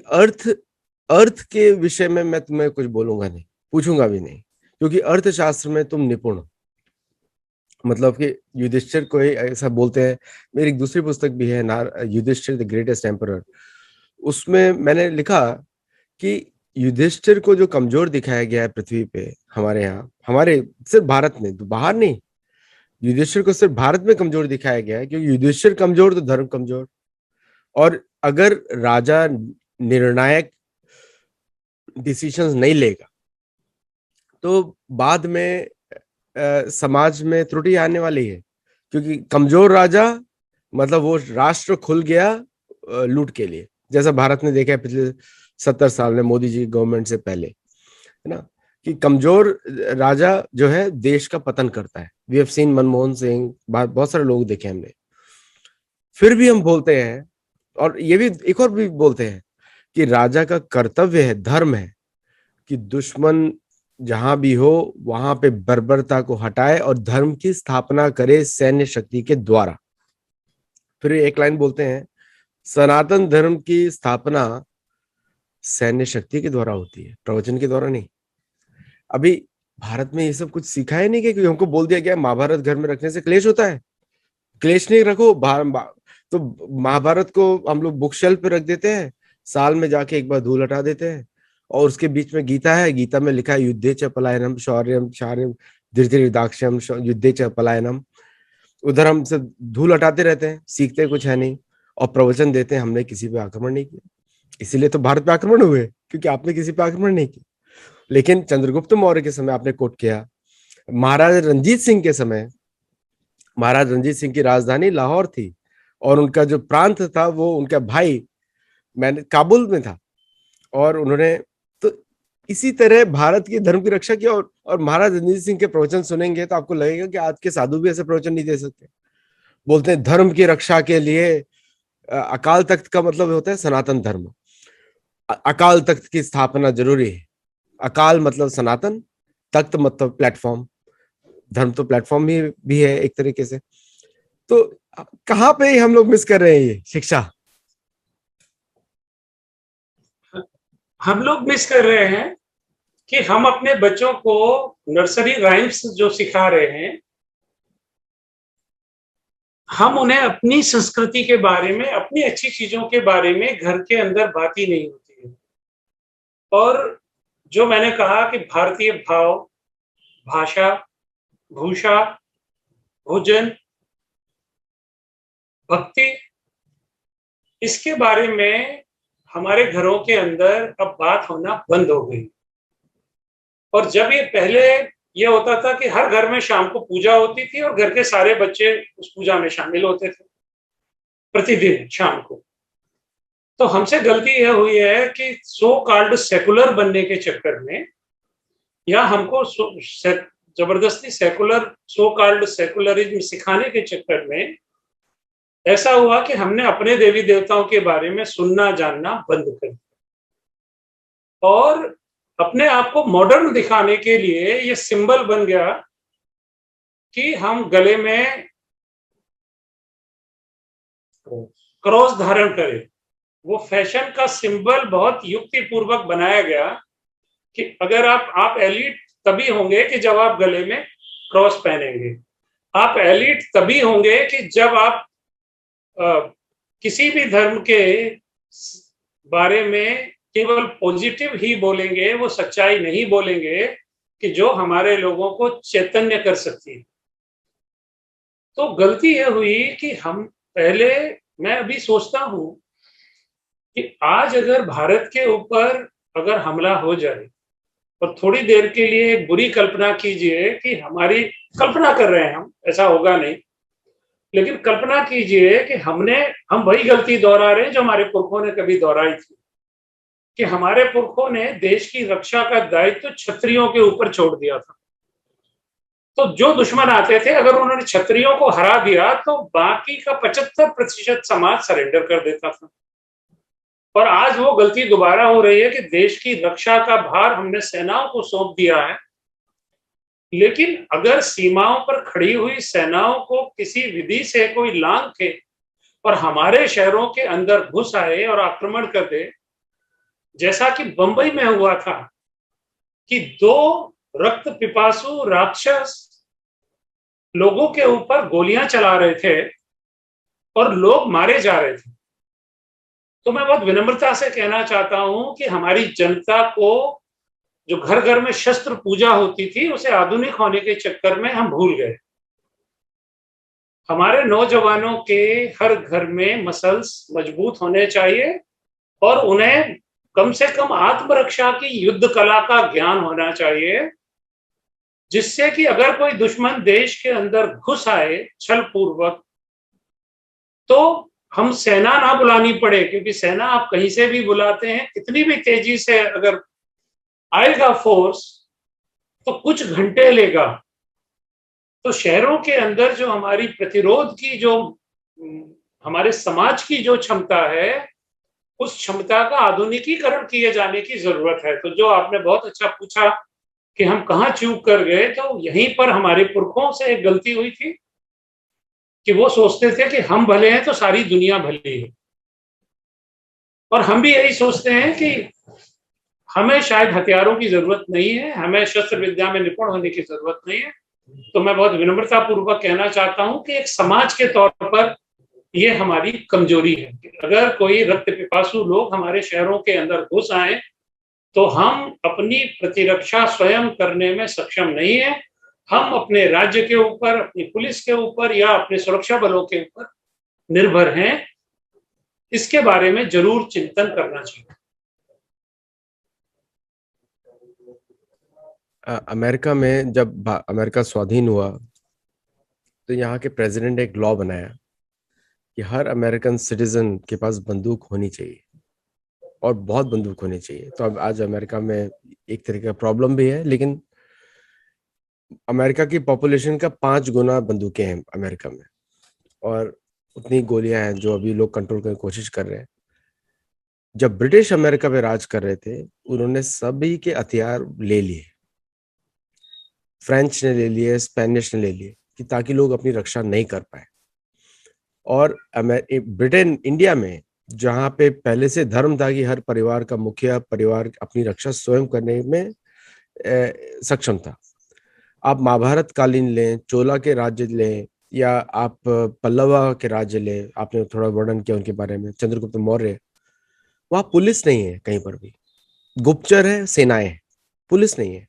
अर्थ के विषय में मैं तुम्हें कुछ बोलूंगा नहीं, पूछूंगा भी नहीं, क्योंकि अर्थशास्त्र में तुम निपुण हो। मतलब कि युधिष्ठिर को ऐसा बोलते हैं। मेरी एक दूसरी पुस्तक भी है, युधिष्ठिर द ग्रेटेस्ट एम्परर। उसमें मैंने लिखा कि युधिष्ठिर को जो कमजोर दिखाया गया है पृथ्वी पे, हमारे यहाँ, हमारे सिर्फ भारत में, तो बाहर नहीं, युधिष्ठिर को सिर्फ भारत में कमजोर दिखाया गया है, क्योंकि युधिष्ठिर कमजोर तो धर्म कमजोर। और अगर राजा निर्णायक डिसीजंस नहीं लेगा तो बाद में समाज में त्रुटि आने वाली है, क्योंकि कमजोर राजा मतलब वो राष्ट्र खुल गया लूट के लिए, जैसा भारत ने देखा है पिछले 70 साल में, मोदी जी गवर्नमेंट से पहले, है ना, कि कमजोर राजा जो है देश का पतन करता है। We have seen Manmohan Singh, बहुत सारे लोग देखे हमने। फिर भी हम बोलते हैं, और ये भी एक और भी बोलते हैं कि राजा का कर्तव्य है, धर्म है, कि दुश्मन जहां भी हो वहां पे बर्बरता को हटाए और धर्म की स्थापना करे सैन्य शक्ति के द्वारा। फिर एक लाइन बोलते हैं, सनातन धर्म की स्थापना सैन्य शक्ति के द्वारा होती है, प्रवचन के द्वारा नहीं। अभी भारत में ये सब कुछ सीखा है नहीं, क्योंकि हमको बोल दिया गया महाभारत घर में रखने से क्लेश होता है। क्लेश नहीं रखो, तो महाभारत को हम लोग बुक शेल्फ पे रख देते हैं, साल में जाके एक बार धूल हटा देते हैं। और उसके बीच में गीता है, गीता में लिखा है युद्धे च पलायनम शौर्यम शार्यम धीर्तिदाक्षम युद्धे च पलायनम। उधर हम सब धूल हटाते रहते हैं, सीखते कुछ है नहीं, और प्रवचन देते हैं हमने किसी पे आक्रमण नहीं किया। इसीलिए तो भारत पे आक्रमण हुए, क्योंकि आपने किसी पे आक्रमण नहीं किया। लेकिन चंद्रगुप्त मौर्य के समय आपने कोट किया, महाराज रंजीत सिंह के समय, महाराज रंजीत सिंह की राजधानी लाहौर थी और उनका जो प्रांत था वो उनका भाई मैंने काबुल में था, और उन्होंने, तो इसी तरह भारत की धर्म की रक्षा की, और महाराज रणजीत सिंह के प्रवचन सुनेंगे तो आपको लगेगा कि आज के साधु भी ऐसे प्रवचन नहीं दे सकते। बोलते हैं धर्म की रक्षा के लिए अकाल तख्त का मतलब होता है सनातन धर्म। अकाल तख्त की स्थापना जरूरी है। अकाल मतलब सनातन, तख्त मतलब प्लेटफॉर्म। धर्म तो प्लेटफॉर्म भी है एक तरीके से। तो कहाँ पे हम लोग मिस कर रहे हैं ये शिक्षा? हम लोग मिस कर रहे हैं कि हम अपने बच्चों को नर्सरी राइम्स जो सिखा रहे हैं, हम उन्हें अपनी संस्कृति के बारे में, अपनी अच्छी चीजों के बारे में घर के अंदर बात ही नहीं होती है। और जो मैंने कहा कि भारतीय भाव, भाषा, भूषा, भोजन, भक्ति, इसके बारे में हमारे घरों के अंदर अब बात होना बंद हो गई। और जब ये पहले ये होता था कि हर घर में शाम को पूजा होती थी और घर के सारे बच्चे उस पूजा में शामिल होते थे प्रतिदिन शाम को। तो हमसे गलती यह हुई है कि सो कॉल्ड सेकुलर बनने के चक्कर में, या हमको जबरदस्ती सेकुलर, सो कॉल्ड सेकुलरिज्म सिखाने के चक्कर में ऐसा हुआ कि हमने अपने देवी देवताओं के बारे में सुनना जानना बंद कर दिया और अपने आप को मॉडर्न दिखाने के लिए ये सिंबल बन गया कि हम गले में क्रॉस धारण करें। वो फैशन का सिंबल बहुत युक्तिपूर्वक बनाया गया कि अगर आप एलीट तभी होंगे कि जब आप गले में क्रॉस पहनेंगे। आप एलीट तभी होंगे कि जब आप किसी भी धर्म के बारे में केवल पॉजिटिव ही बोलेंगे, वो सच्चाई नहीं बोलेंगे कि जो हमारे लोगों को चैतन्य कर सकती है। तो गलती यह हुई कि हम पहले, मैं अभी सोचता हूं कि आज अगर भारत के ऊपर अगर हमला हो जाए और थोड़ी देर के लिए एक बुरी कल्पना कीजिए कि हमारी, कल्पना कर रहे हैं हम, ऐसा होगा नहीं, लेकिन कल्पना कीजिए कि हम वही गलती दोहरा रहे हैं जो हमारे पुरखों ने कभी दोहराई थी, कि हमारे पुरखों ने देश की रक्षा का दायित्व क्षत्रियों के ऊपर छोड़ दिया था। तो जो दुश्मन आते थे, अगर उन्होंने क्षत्रियों को हरा दिया तो बाकी का 75% समाज सरेंडर कर देता था। और आज वो गलती दोबारा हो रही है कि देश की रक्षा का भार हमने सेनाओं को सौंप दिया है, लेकिन अगर सीमाओं पर खड़ी हुई सेनाओं को किसी विधि से कोई लांघ के और हमारे शहरों के अंदर घुस आए और आक्रमण कर दे, जैसा कि बंबई में हुआ था कि 2 रक्त पिपासु राक्षस लोगों के ऊपर गोलियां चला रहे थे और लोग मारे जा रहे थे, तो मैं बहुत विनम्रता से कहना चाहता हूं कि हमारी जनता को जो घर घर में शस्त्र पूजा होती थी, उसे आधुनिक होने के चक्कर में हम भूल गए। हमारे नौजवानों के हर घर में मसल्स मजबूत होने चाहिए और उन्हें कम से कम आत्मरक्षा की युद्ध कला का ज्ञान होना चाहिए, जिससे कि अगर कोई दुश्मन देश के अंदर घुस आए छल पूर्वक, तो हम सेना ना बुलानी पड़े, क्योंकि सेना आप कहीं से भी बुलाते हैं, कितनी भी तेजी से अगर आएगा फोर्स तो कुछ घंटे लेगा। तो शहरों के अंदर जो हमारी प्रतिरोध की, जो हमारे समाज की जो क्षमता है, उस क्षमता का आधुनिकीकरण किए जाने की जरूरत है। तो जो आपने बहुत अच्छा पूछा कि हम कहाँ चूक कर गए, तो यहीं पर हमारे पुरखों से एक गलती हुई थी कि वो सोचते थे कि हम भले हैं तो सारी दुनिया भली है, और हम भी यही सोचते हैं कि हमें शायद हथियारों की जरूरत नहीं है, हमें शस्त्र विद्या में निपुण होने की जरूरत नहीं है। तो मैं बहुत विनम्रता पूर्वक कहना चाहता हूं कि एक समाज के तौर पर ये हमारी कमजोरी है कि अगर कोई रक्त पिपासु लोग हमारे शहरों के अंदर घुस आए तो हम अपनी प्रतिरक्षा स्वयं करने में सक्षम नहीं है। हम अपने राज्य के ऊपर, अपनी पुलिस के ऊपर या अपने सुरक्षा बलों के ऊपर निर्भर हैं। इसके बारे में जरूर चिंतन करना चाहिए। अमेरिका में जब अमेरिका स्वाधीन हुआ तो यहाँ के प्रेसिडेंट ने एक लॉ बनाया कि हर अमेरिकन सिटीजन के पास बंदूक होनी चाहिए। और बहुत बंदूक होनी चाहिए। तो अब आज अमेरिका में एक तरह का प्रॉब्लम भी है, लेकिन अमेरिका की पॉपुलेशन का 5 गुना बंदूकें हैं अमेरिका में, और उतनी गोलियां हैं जो अभी लोग कंट्रोल करने की कोशिश कर रहे हैं। जब ब्रिटिश अमेरिका पे राज कर रहे थे, उन्होंने सभी के हथियार ले लिए, फ्रेंच ने ले लिए, स्पेनिश ने ले लिए, कि ताकि लोग अपनी रक्षा नहीं कर पाए। और ब्रिटेन, इंडिया में जहां पे पहले से धर्म था कि हर परिवार का मुखिया परिवार अपनी रक्षा स्वयं करने में सक्षम था। आप महाभारत कालीन लें, चोला के राज्य लें, या आप पल्लवा के राज्य लें, आपने थोड़ा वर्णन किया उनके बारे में, चंद्रगुप्त मौर्य, वहां पुलिस नहीं है कहीं पर भी, गुप्तचर है, सेनाएं हैं, पुलिस नहीं है।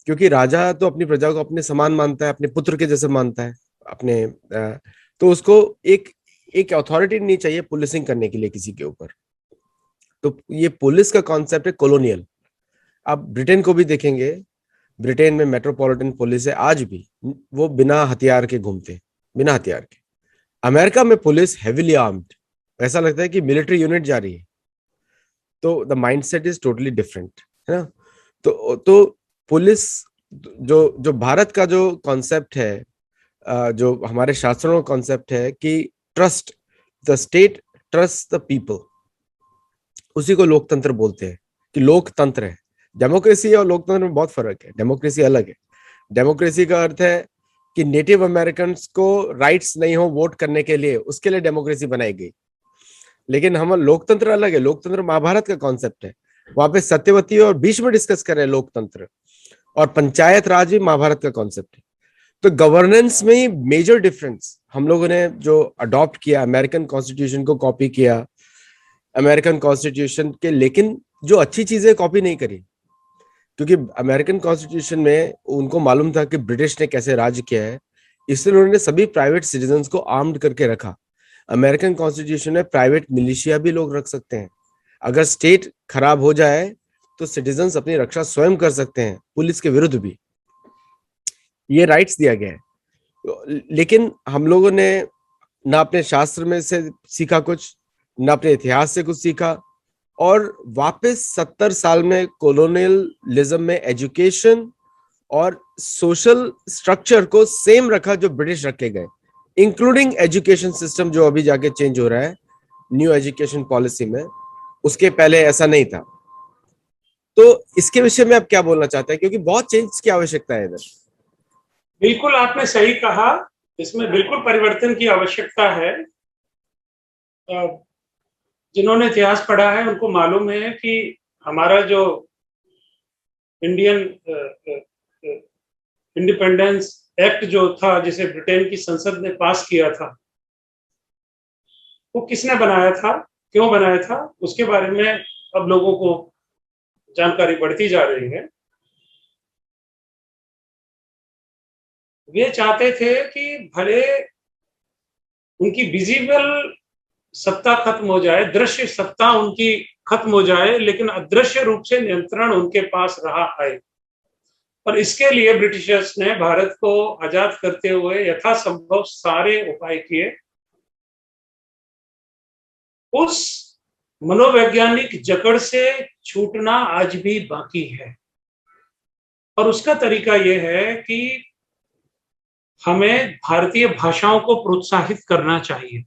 क्योंकि राजा तो अपनी प्रजा को अपने समान मानता है, अपने पुत्र के जैसे मानता है, अपने तो उसको एक एक अथॉरिटी नहीं चाहिए पुलिसिंग करने के लिए किसी के ऊपर। तो ये पुलिस का कॉन्सेप्ट है कॉलोनियल। आप ब्रिटेन को भी देखेंगे, ब्रिटेन में मेट्रोपॉलिटन पुलिस है आज भी, वो बिना हथियार के घूमते हैं, बिना हथियार के। अमेरिका में पुलिस हेविली आर्म्ड, ऐसा लगता है कि मिलिट्री यूनिट जा रही है। तो the mindset is totally different, है ना। तो पुलिस, जो जो भारत का जो कॉन्सेप्ट है, जो हमारे शास्त्रों का कॉन्सेप्ट है कि trust the state, trust the people, उसी को लोकतंत्र बोलते हैं, कि लोकतंत्र है। डेमोक्रेसी और लोकतंत्र में बहुत फर्क है, डेमोक्रेसी अलग है। डेमोक्रेसी का अर्थ है कि नेटिव अमेरिकन को राइट्स नहीं हो वोट करने के लिए, उसके लिए डेमोक्रेसी बनाई गई। लेकिन हम लोकतंत्र अलग है, लोकतंत्र महाभारत का कॉन्सेप्ट है, वहां पे सत्यवती और भीष्म डिस्कस कर रहे हैं लोकतंत्र, और पंचायत राज भी महाभारत का कॉन्सेप्ट है। तो गवर्नेंस में ही मेजर डिफरेंस हम लोगों ने जो अडॉप्ट किया, अमेरिकन कॉन्स्टिट्यूशन को कॉपी किया, अमेरिकन कॉन्स्टिट्यूशन के, लेकिन जो अच्छी चीजें कॉपी नहीं करी। क्योंकि अमेरिकन कॉन्स्टिट्यूशन में उनको मालूम था कि ब्रिटिश ने कैसे राज किया है, इसलिए उन्होंने सभी प्राइवेट सिटीजन्स को आर्म्ड करके रखा। अमेरिकन कॉन्स्टिट्यूशन में प्राइवेट मिलिशिया भी लोग रख सकते हैं। अगर स्टेट खराब हो जाए तो सिटीजन्स अपनी रक्षा स्वयं कर सकते हैं, पुलिस के विरुद्ध भी, ये राइट्स दिया गया है। लेकिन हम लोगों ने ना अपने शास्त्र में से सीखा कुछ, ना अपने इतिहास से कुछ सीखा, और वापस 70 साल में कॉलोनियलिज्म में एजुकेशन और सोशल स्ट्रक्चर को सेम रखा जो ब्रिटिश रखे गए, इंक्लूडिंग एजुकेशन सिस्टम जो अभी जाके चेंज हो रहा है न्यू एजुकेशन पॉलिसी में, उसके पहले ऐसा नहीं था। तो इसके विषय में आप क्या बोलना चाहते हैं, क्योंकि बहुत चेंज की आवश्यकता है इधर। बिल्कुल आपने सही कहा, इसमें बिल्कुल परिवर्तन की आवश्यकता है। जिन्होंने इतिहास पढ़ा है उनको मालूम है कि हमारा जो इंडियन इंडिपेंडेंस एक्ट जो था, जिसे ब्रिटेन की संसद ने पास किया था, वो किसने बनाया था, क्यों बनाया था, उसके बारे में अब लोगों को जानकारी बढ़ती जा रही है। वे चाहते थे कि भले उनकी विजिबल सत्ता खत्म हो जाए, दृश्य सत्ता उनकी खत्म हो जाए, लेकिन अदृश्य रूप से नियंत्रण उनके पास रहा है। और इसके लिए ब्रिटिशर्स ने भारत को आजाद करते हुए यथासंभव सारे उपाय किए। उस मनोवैज्ञानिक जकड़ से छूटना आज भी बाकी है, और उसका तरीका यह है कि हमें भारतीय भाषाओं को प्रोत्साहित करना चाहिए।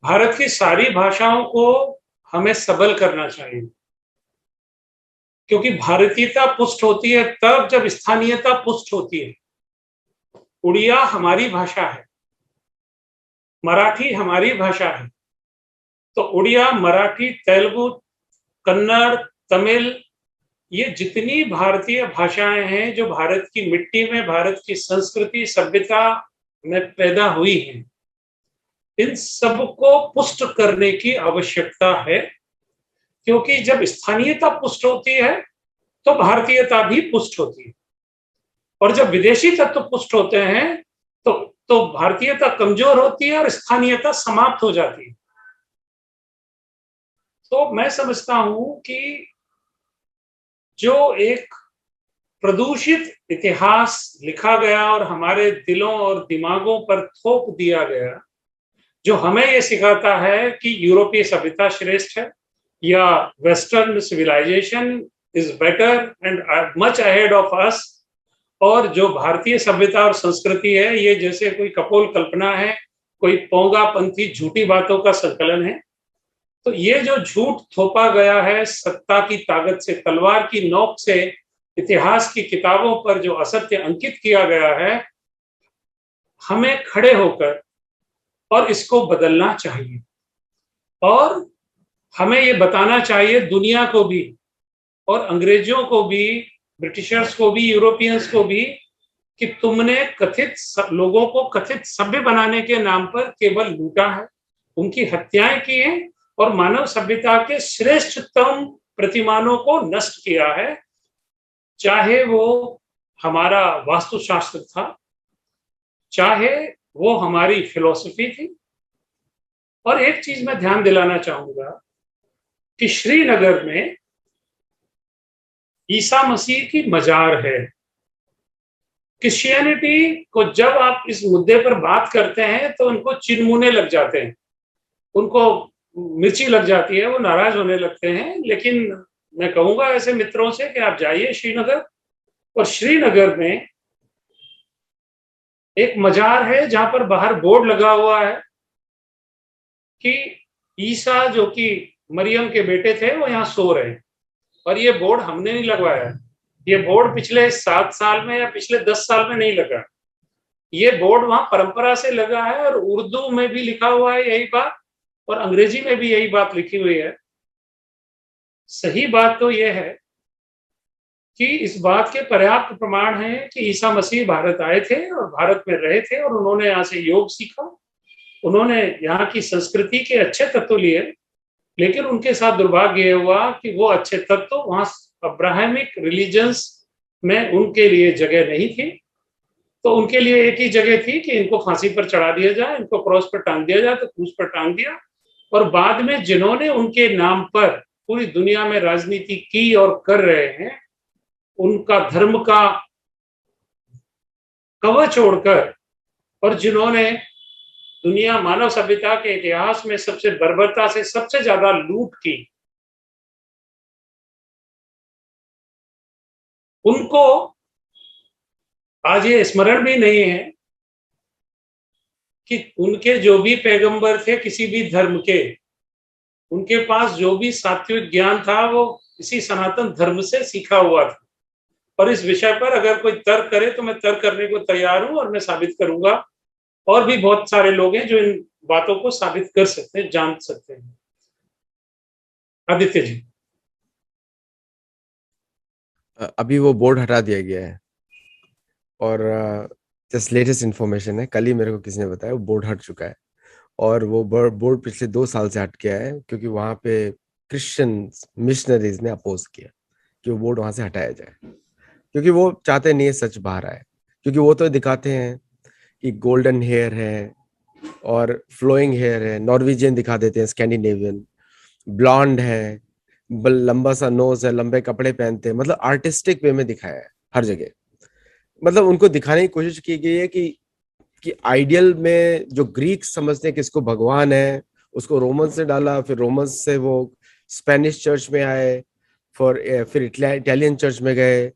भारत की सारी भाषाओं को हमें सबल करना चाहिए, क्योंकि भारतीयता पुष्ट होती है तब जब स्थानीयता पुष्ट होती है। उड़िया हमारी भाषा है, मराठी हमारी भाषा है, तो उड़िया, मराठी, तेलुगु, कन्नड़, तमिल, ये जितनी भारतीय भाषाएं हैं जो भारत की मिट्टी में, भारत की संस्कृति सभ्यता में पैदा हुई हैं, इन सबको पुष्ट करने की आवश्यकता है। क्योंकि जब स्थानीयता पुष्ट होती है तो भारतीयता भी पुष्ट होती है, और जब विदेशी तत्व पुष्ट होते हैं तो भारतीयता कमजोर होती है और स्थानीयता समाप्त हो जाती है। तो मैं समझता हूं कि जो एक प्रदूषित इतिहास लिखा गया और हमारे दिलों और दिमागों पर थोप दिया गया, जो हमें यह सिखाता है कि यूरोपीय सभ्यता श्रेष्ठ है, या western civilisation is better and much ahead of us, और जो भारतीय सभ्यता और संस्कृति है ये जैसे कोई कपोल कल्पना है, कोई पोंगापंथी झूठी बातों का संकलन है। तो ये जो झूठ थोपा गया है सत्ता की ताकत से, तलवार की नोक से इतिहास की किताबों पर जो असत्य अंकित किया गया है, हमें खड़े होकर और इसको बदलना चाहिए। और हमें ये बताना चाहिए दुनिया को भी, और अंग्रेजों को भी, ब्रिटिशर्स को भी, यूरोपियंस को भी, कि तुमने कथित लोगों को कथित सभ्य बनाने के नाम पर केवल लूटा है, उनकी हत्याएं की हैं और मानव सभ्यता के श्रेष्ठतम प्रतिमानों को नष्ट किया है, चाहे वो हमारा वास्तुशास्त्र था, चाहे वो हमारी फिलॉसफी थी। और एक चीज मैं ध्यान दिलाना चाहूंगा कि श्रीनगर में ईसा मसीह की मजार है। क्रिश्चियनिटी को जब आप इस मुद्दे पर बात करते हैं तो उनको चिनमुने लग जाते हैं, उनको मिर्ची लग जाती है, वो नाराज होने लगते हैं। लेकिन मैं कहूंगा ऐसे मित्रों से कि आप जाइए श्रीनगर, और श्रीनगर में एक मजार है जहां पर बाहर बोर्ड लगा हुआ है कि ईसा जो कि मरियम के बेटे थे वो यहाँ सो रहे हैं। और ये बोर्ड हमने नहीं लगवाया, ये बोर्ड पिछले 7 साल में या पिछले 10 साल में नहीं लगा, ये बोर्ड वहां परंपरा से लगा है, और उर्दू में भी लिखा हुआ है यही बात, और अंग्रेजी में भी यही बात लिखी हुई है। सही बात तो यह है कि इस बात के पर्याप्त प्रमाण हैं कि ईसा मसीह भारत आए थे और भारत में रहे थे, और उन्होंने यहाँ से योग सीखा, उन्होंने यहाँ की संस्कृति के अच्छे तत्व लिए, लेकिन उनके साथ दुर्भाग्य हुआ कि वो अच्छे तत्व वहां अब्राहमिक रिलीजन्स में उनके लिए जगह नहीं थी। तो उनके लिए एक ही जगह थी कि इनको फांसी पर चढ़ा दिया जाए, इनको क्रॉस पर टांग दिया जाए, तो क्रूस पर टांग दिया। और बाद में जिन्होंने उनके नाम पर पूरी दुनिया में राजनीति की और कर रहे हैं, उनका धर्म का कवच ओढ़कर, और जिन्होंने दुनिया मानव सभ्यता के इतिहास में सबसे बर्बरता से सबसे ज्यादा लूट की, उनको आज ये स्मरण भी नहीं है कि उनके जो भी पैगंबर थे किसी भी धर्म के, उनके पास जो भी सात्विक ज्ञान था वो इसी सनातन धर्म से सीखा हुआ था। और इस विषय पर अगर कोई तर्क करे तो मैं तर्क करने को तैयार हूं, और मैं साबित करूंगा। और भी बहुत सारे लोग हैं जो इन बातों को साबित कर सकते हैं, जान सकते हैं। आदित्य जी। अभी वो बोर्ड हटा दिया गया है, और जस्ट लेटेस्ट इन्फॉर्मेशन है, कल ही मेरे को किसी ने बताया वो बोर्ड हट चुका है। और वो बोर्ड पिछले 2 साल से हट गया है क्योंकि वहां पे क्रिश्चियन मिशनरीज ने अपोज किया कि वो बोर्ड वहां से हटाया जाए, क्योंकि वो चाहते नहीं है सच बाहर आए। क्योंकि वो तो दिखाते हैं कि गोल्डन हेयर है और फ्लोइंग हेयर है, नॉर्वेजियन दिखा देते हैं, स्कैंडिनेवियन, ब्लॉन्ड है, लंबा सा नोज है, लंबे कपड़े पहनते हैं, मतलब आर्टिस्टिक वे में दिखाया है हर जगह। मतलब उनको दिखाने की कोशिश की गई है कि आइडियल में जो ग्रीक समझते हैं कि इसको भगवान है, उसको रोमन से डाला, फिर रोमन से वो स्पेनिश चर्च में आए, फिर इटालियन चर्च में गए,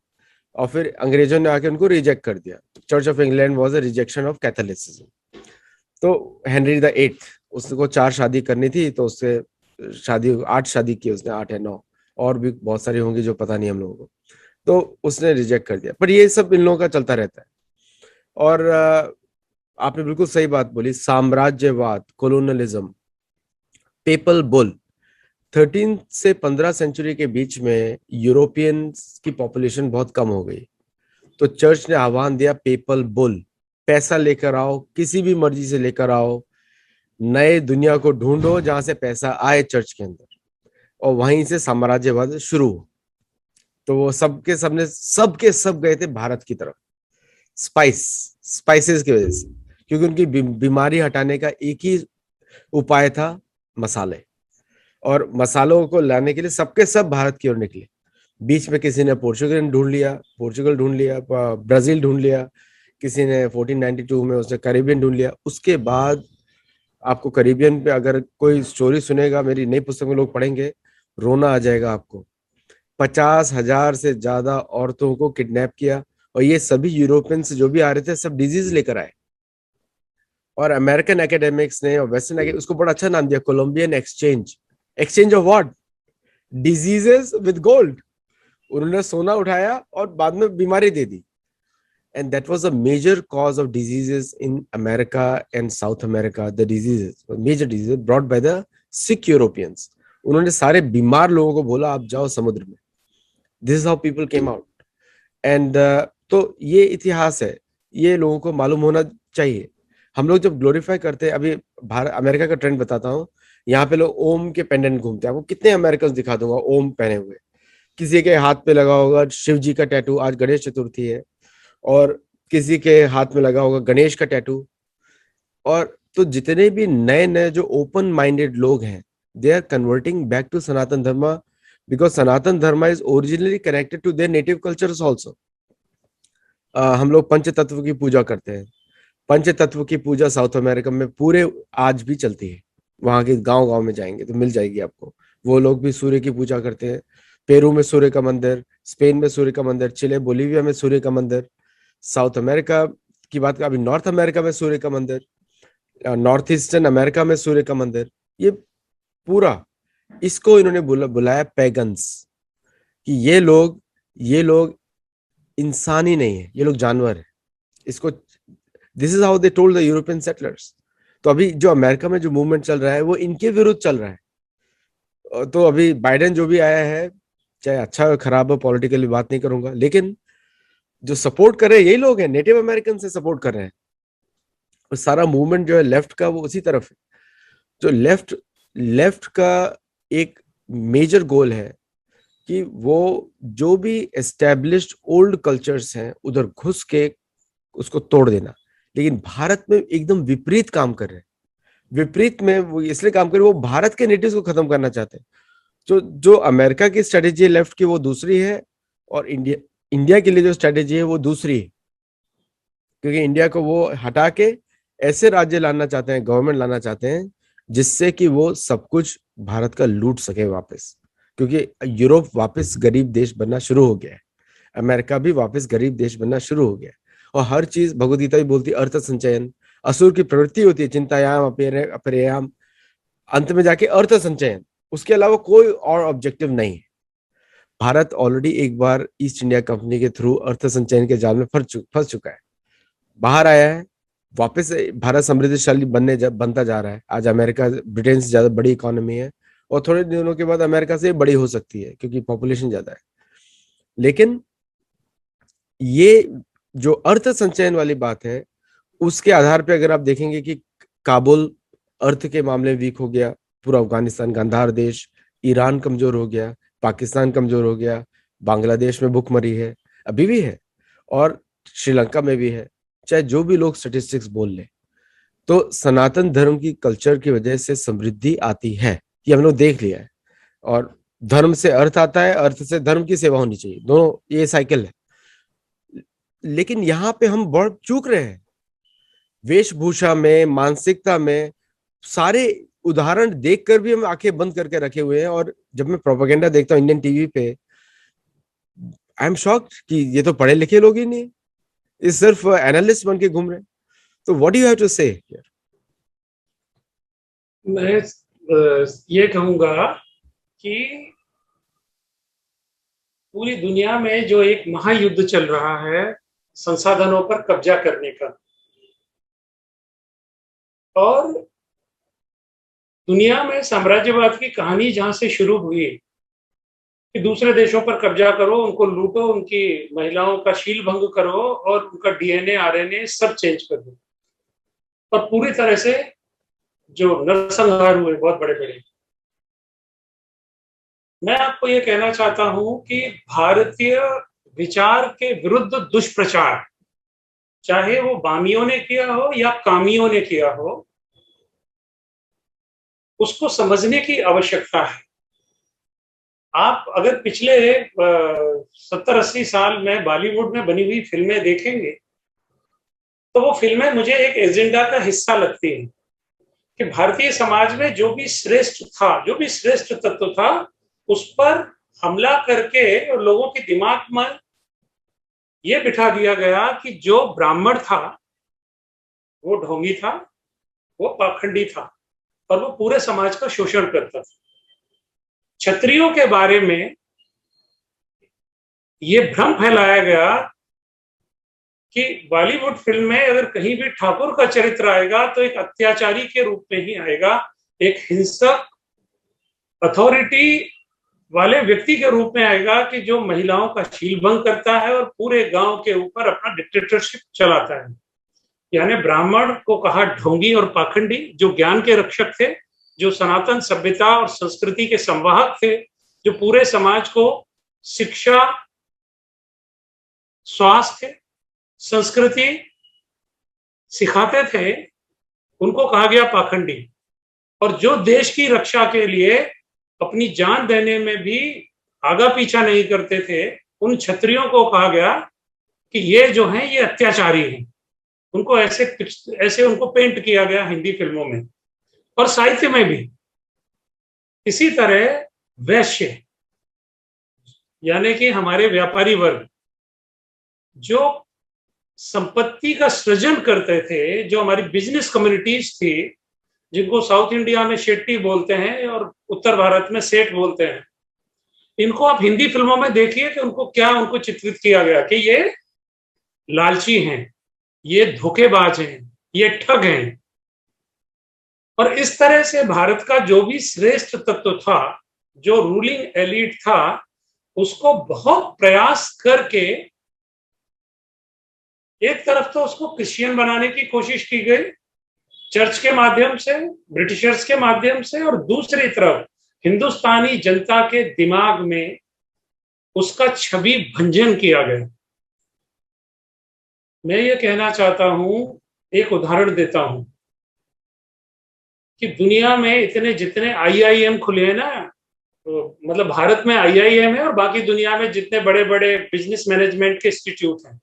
और फिर अंग्रेजों ने आके उनको रिजेक्ट कर दिया। Church of England was a rejection of Catholicism. तो हेनरी द 8th, उसको 4 शादी करनी थी, तो उससे 8 शादी की उसने, 8 या 9, और भी बहुत सारी होंगी जो पता नहीं हम लोगों को। तो उसने रिजेक्ट कर दिया। पर ये सब इन लोगों का चलता रहता है। और आपने बिल्कुल सही बात बोली, साम्राज्यवाद, कोलोनियलिज्म, पेपल बुल। 13 से 15 सेंचुरी के बीच में यूरोपियंस की पॉपुलेशन बहुत कम हो गई, तो चर्च ने आह्वान दिया पेपल बुल, पैसा लेकर आओ, किसी भी मर्जी से लेकर आओ, नए दुनिया को ढूंढो जहां से पैसा आए चर्च के अंदर, और वहीं से साम्राज्यवाद शुरू हो। तो वो सबके सब गए थे भारत की तरफ, स्पाइसेस की वजह से, क्योंकि उनकी बीमारी हटाने का एक ही उपाय था, मसाले। और मसालों को लाने के लिए सबके सब भारत की ओर निकले। बीच में किसी ने पोर्चुगल ढूंढ लिया, ब्राजील ढूंढ लिया, किसी ने 1492 में उसने कैरिबियन ढूंढ लिया। उसके बाद आपको कैरिबियन पे अगर कोई स्टोरी सुनेगा, मेरी नई पुस्तक में लोग पढ़ेंगे, रोना आ जाएगा आपको। 50,000 से ज्यादा औरतों को किडनैप किया, और ये सभी यूरोपियंस जो भी आ रहे थे सब डिजीज लेकर आए। और अमेरिकन एकेडमिक्स ने और वेस्टर्न उसको बड़ा अच्छा नाम दिया, Columbian exchange. Exchange of what? Diseases with gold. उन्होंने सोना उठाया और बाद में बीमारी दे दी। and that was a major cause of diseases in America and South America. The diseases, major diseases brought by the sick Europeans. उन्होंने सारे बीमार लोगों को बोला आप जाओ समुद्र में। This is how people came out. And तो ये इतिहास है, ये लोगों को मालूम होना चाहिए। हम लोग जब ग्लोरीफाई करते हैं, अभी भारत अमेरिका का ट्रेंड बताता हूँ, यहाँ पे लोग ओम के पेंडेंट घूमते हैं। आपको कितने अमेरिकन दिखा दूंगा ओम पहने हुए। किसी के हाथ पे लगा होगा शिव जी का टैटू, आज गणेश चतुर्थी है, और किसी के हाथ में लगा होगा गणेश का टैटू। और तो जितने भी नए नए जो ओपन माइंडेड लोग हैं, they are converting back to Sanatan Dharma, because Sanatan Dharma is originally connected to their native cultures also. हम लोग पंच तत्व की पूजा करते हैं। पंच तत्व की पूजा साउथ अमेरिका में पूरे आज भी चलती है। वहां के गांव गांव में जाएंगे तो मिल जाएगी आपको। वो लोग भी सूर्य की पूजा करते हैं। पेरू में सूर्य का मंदिर, स्पेन में सूर्य का मंदिर, चिले बोलीविया में सूर्य का मंदिर, साउथ अमेरिका की बात कर, अभी नॉर्थ अमेरिका में सूर्य का मंदिर, नॉर्थ ईस्टर्न अमेरिका में सूर्य का मंदिर। ये पूरा, इसको इन्होंने बुलाया पैगन्स, कि ये लोग इंसान ही नहीं है, ये लोग जानवर है। इसको this is how they told the European settlers. तो अभी जो अमेरिका में जो मूवमेंट चल रहा है वो इनके विरुद्ध चल रहा है। तो अभी बाइडेन जो भी आया है, चाहे अच्छा हो खराब हो, पॉलिटिकली बात नहीं करूंगा, लेकिन जो सपोर्ट कर रहे हैं यही लोग हैं, नेटिव अमेरिकन से सपोर्ट कर रहे हैं। और सारा मूवमेंट जो है लेफ्ट का वो उसी तरफ है। जो लेफ्ट का एक मेजर गोल है कि वो जो भी एस्टेब्लिश्ड ओल्ड कल्चर्स हैं उधर घुस के उसको तोड़ देना। लेकिन भारत में एकदम विपरीत काम कर रहे हैं। विपरीत में वो इसलिए काम कर रहे हैं, वो भारत के नेटिव्स को खत्म करना चाहते हैं। जो अमेरिका की स्ट्रेटेजी है लेफ्ट की वो दूसरी है, और इंडिया के लिए जो स्ट्रेटेजी है वो दूसरी है। क्योंकि इंडिया को वो हटा के ऐसे राज्य लाना चाहते हैं, गवर्नमेंट लाना चाहते हैं, जिससे कि वो सब कुछ भारत का लूट सके वापस। क्योंकि यूरोप वापस गरीब देश बनना शुरू हो गया है, अमेरिका भी वापस गरीब देश बनना शुरू हो गया है। और हर चीज भगवद गीता भी बोलती है अर्थ संचयन। असुर की प्रवृत्ति होती है चिंतायाम अपरेयाम, अंत में जाके अर्थ संचयन, उसके अलावा कोई और ऑब्जेक्टिव नहीं है। भारत ऑलरेडी एक बार ईस्ट इंडिया कंपनी के थ्रू अर्थ संचयन के जाल में फंस चुका है, बाहर आया है। वापस भारत समृद्धशाली बनता जा रहा है। आज अमेरिका ब्रिटेन से ज्यादा बड़ी इकोनॉमी है, और थोड़े दिनों के बाद अमेरिका से बड़ी हो सकती है क्योंकि पॉपुलेशन ज्यादा है। लेकिन ये जो अर्थ संचयन वाली बात है, उसके आधार पे अगर आप देखेंगे कि काबुल अर्थ के मामले में वीक हो गया, पूरा अफगानिस्तान गांधार देश, ईरान कमजोर हो गया, पाकिस्तान कमजोर हो गया, बांग्लादेश में भुखमरी है, अभी भी है, और श्रीलंका में भी है। चाहे जो भी लोग स्टेटिस्टिक्स बोल ले, तो सनातन धर्म की कल्चर की वजह से समृद्धि आती है, ये हम लोग देख लिया है। और धर्म से अर्थ आता है, अर्थ से धर्म की सेवा होनी चाहिए, दोनों ये साइकिल है। लेकिन यहाँ पे हम बहुत चूक रहे हैं, वेशभूषा में, मानसिकता में। सारे उदाहरण देखकर भी हम आंखें बंद करके रखे हुए हैं। और जब मैं प्रोपेगेंडा देखता हूँ इंडियन टीवी पे, आई एम शॉक्ड कि ये तो पढ़े लिखे लोग ही नहीं, ये सिर्फ एनालिस्ट बन के घूम रहे हैं। तो what do you have to say? मैं ये कहूंगा कि पूरी दुनिया में जो एक महायुद्ध चल रहा है संसाधनों पर कब्जा करने का, और दुनिया में साम्राज्यवाद की कहानी जहां से शुरू हुई कि दूसरे देशों पर कब्जा करो, उनको लूटो, उनकी महिलाओं का शील भंग करो और उनका डीएनए आरएनए सब चेंज कर दो, और पूरी तरह से जो नरसंहार हुए बहुत बड़े बड़े। मैं आपको ये कहना चाहता हूं कि भारतीय विचार के विरुद्ध दुष्प्रचार, चाहे वो बामियों ने किया हो या कामियों ने किया हो, उसको समझने की आवश्यकता है। आप अगर पिछले 70-80 साल में बॉलीवुड में बनी हुई फिल्में देखेंगे, तो वो फिल्में मुझे एक एजेंडा का हिस्सा लगती हैं कि भारतीय समाज में जो भी श्रेष्ठ था, जो भी श्रेष्ठ तत्व था, उस पर हमला करके और लोगों के दिमाग में ये बिठा दिया गया कि जो ब्राह्मण था वो ढोंगी था, वो पाखंडी था और वो पूरे समाज का शोषण करता था। क्षत्रियों के बारे में ये भ्रम फैलाया गया कि बॉलीवुड फिल्म में अगर कहीं भी ठाकुर का चरित्र आएगा तो एक अत्याचारी के रूप में ही आएगा, एक हिंसक अथॉरिटी वाले व्यक्ति के रूप में आएगा कि जो महिलाओं का शील भंग करता है और पूरे गांव के ऊपर अपना डिक्टेटरशिप चलाता है। यानी ब्राह्मण को कहा ढोंगी और पाखंडी, जो ज्ञान के रक्षक थे, जो सनातन सभ्यता और संस्कृति के संवाहक थे, जो पूरे समाज को शिक्षा, स्वास्थ्य, संस्कृति सिखाते थे, उनको कहा गया पाखंडी। और जो देश की रक्षा के लिए अपनी जान देने में भी आगा पीछा नहीं करते थे, उन क्षत्रियों को कहा गया कि ये जो हैं ये अत्याचारी हैं। उनको ऐसे उनको पेंट किया गया हिंदी फिल्मों में और साहित्य में भी। इसी तरह वैश्य यानी कि हमारे व्यापारी वर्ग जो संपत्ति का सृजन करते थे, जो हमारी बिजनेस कम्युनिटीज थी, जिनको साउथ इंडिया में शेट्टी बोलते हैं और उत्तर भारत में सेठ बोलते हैं, इनको आप हिंदी फिल्मों में देखिए कि उनको चित्रित किया गया कि ये लालची हैं, ये धोखेबाज हैं, ये ठग हैं। और इस तरह से भारत का जो भी श्रेष्ठ तत्व था, जो रूलिंग एलिट था, उसको बहुत प्रयास करके एक तरफ तो उसको क्रिश्चियन बनाने की कोशिश की गई चर्च के माध्यम से, ब्रिटिशर्स के माध्यम से, और दूसरी तरफ हिंदुस्तानी जनता के दिमाग में उसका छवि भंजन किया गया। मैं ये कहना चाहता हूं, एक उदाहरण देता हूं कि दुनिया में इतने जितने आईआईएम खुले हैं ना, तो मतलब भारत में आईआईएम है और बाकी दुनिया में जितने बड़े बड़े बिजनेस मैनेजमेंट के इंस्टीट्यूट हैं,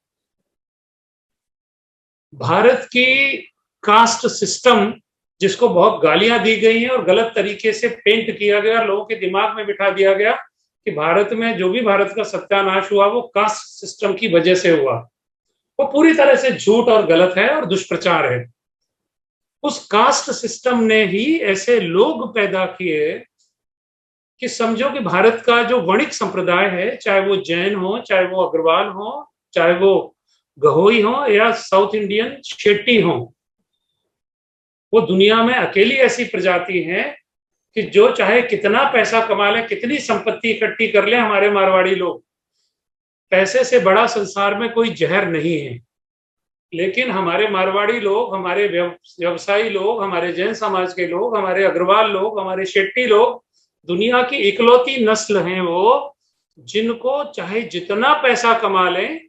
भारत की कास्ट सिस्टम जिसको बहुत गालियां दी गई हैं और गलत तरीके से पेंट किया गया, लोगों के दिमाग में बिठा दिया गया कि भारत में जो भी भारत का सत्यानाश हुआ वो कास्ट सिस्टम की वजह से हुआ, वो पूरी तरह से झूठ और गलत है और दुष्प्रचार है। उस कास्ट सिस्टम ने ही ऐसे लोग पैदा किए कि समझो कि भारत का जो वणिक संप्रदाय है, चाहे वो जैन हो, चाहे वो अग्रवाल हो, चाहे वो गहोई हो या साउथ इंडियन शेट्टी हो, वो दुनिया में अकेली ऐसी प्रजाति है कि जो चाहे कितना पैसा कमा ले, कितनी संपत्ति इकट्ठी कर ले, हमारे मारवाड़ी लोग, पैसे से बड़ा संसार में कोई जहर नहीं है। लेकिन हमारे मारवाड़ी लोग, हमारे व्यवसायी लोग, हमारे जैन समाज के लोग, हमारे अग्रवाल लोग, हमारे शेट्टी लोग दुनिया की इकलौती नस्ल हैं वो, जिनको चाहे जितना पैसा कमा लें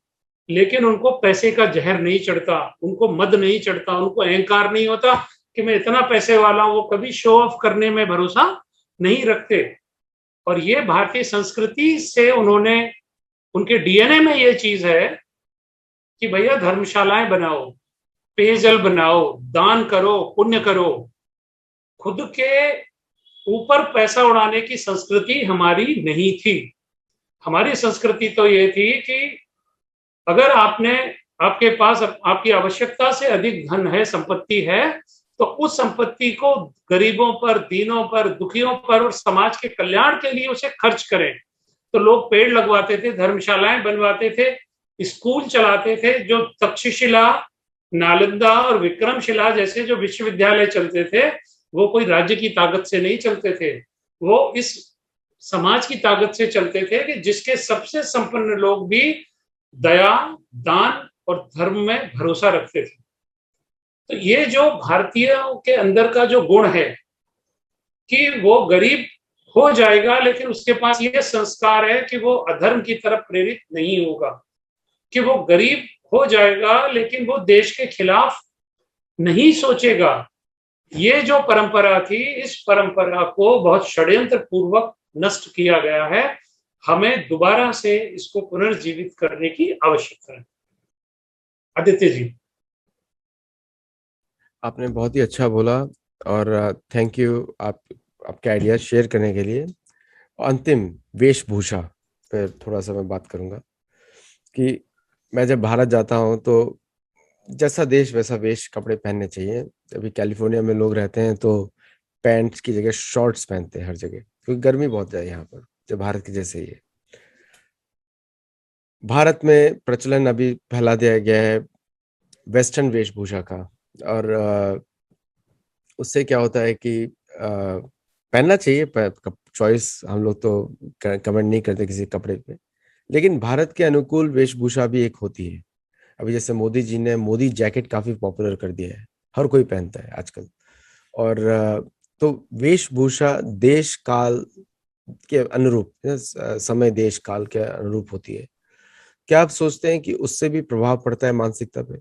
लेकिन उनको पैसे का जहर नहीं चढ़ता, उनको मद नहीं चढ़ता, उनको अहंकार नहीं होता कि मैं इतना पैसे वाला हूं। वो कभी शो ऑफ करने में भरोसा नहीं रखते। और ये भारतीय संस्कृति से उन्होंने, उनके डीएनए में ये चीज है कि भैया धर्मशालाएं बनाओ, पेयजल बनाओ, दान करो, पुण्य करो। खुद के ऊपर पैसा उड़ाने की संस्कृति हमारी नहीं थी। हमारी संस्कृति तो ये थी कि अगर आपके पास आपकी आवश्यकता से अधिक धन है, संपत्ति है, तो उस संपत्ति को गरीबों पर, दीनों पर, दुखियों पर और समाज के कल्याण के लिए उसे खर्च करें। तो लोग पेड़ लगवाते थे, धर्मशालाएं बनवाते थे, स्कूल चलाते थे। जो तक्षशिला, नालंदा और विक्रमशिला जैसे जो विश्वविद्यालय चलते थे, वो कोई राज्य की ताकत से नहीं चलते थे, वो इस समाज की ताकत से चलते थे कि जिसके सबसे संपन्न लोग भी दया, दान और धर्म में भरोसा रखते थे। तो ये जो भारतीयों के अंदर का जो गुण है कि वो गरीब हो जाएगा लेकिन उसके पास ये संस्कार है कि वो अधर्म की तरफ प्रेरित नहीं होगा, कि वो गरीब हो जाएगा लेकिन वो देश के खिलाफ नहीं सोचेगा। ये जो परंपरा थी, इस परंपरा को बहुत षड्यंत्र पूर्वक नष्ट किया गया है। हमें दोबारा से इसको पुनर्जीवित करने की आवश्यकता है। आदित्य जी, आपने बहुत ही अच्छा बोला और थैंक यू आपके आइडियाज शेयर करने के लिए। अंतिम वेशभूषा पर थोड़ा सा मैं बात करूंगा कि मैं जब भारत जाता हूं तो जैसा देश वैसा वेश कपड़े पहनने चाहिए। अभी कैलिफोर्निया में लोग रहते हैं तो पैंट्स की जगह शॉर्ट्स पहनते हैं हर जगह, क्योंकि गर्मी बहुत है यहाँ पर, जो भारत के जैसे ही है। भारत में प्रचलन अभी फैला दिया गया है वेस्टर्न वेशभूषा का, और उससे क्या होता है कि पहनना चाहिए, चॉइस हम लोग तो कमेंट नहीं करते किसी कपड़े पे, लेकिन भारत के अनुकूल वेशभूषा भी एक होती है। अभी जैसे मोदी जी ने मोदी जैकेट काफी पॉपुलर कर दिया है, हर कोई पहनता है आजकल। और तो वेशभूषा देश काल के अनुरूप, समय देश काल के अनुरूप होती है। क्या आप सोचते हैं कि उससे भी प्रभाव पड़ता है मानसिकता पे?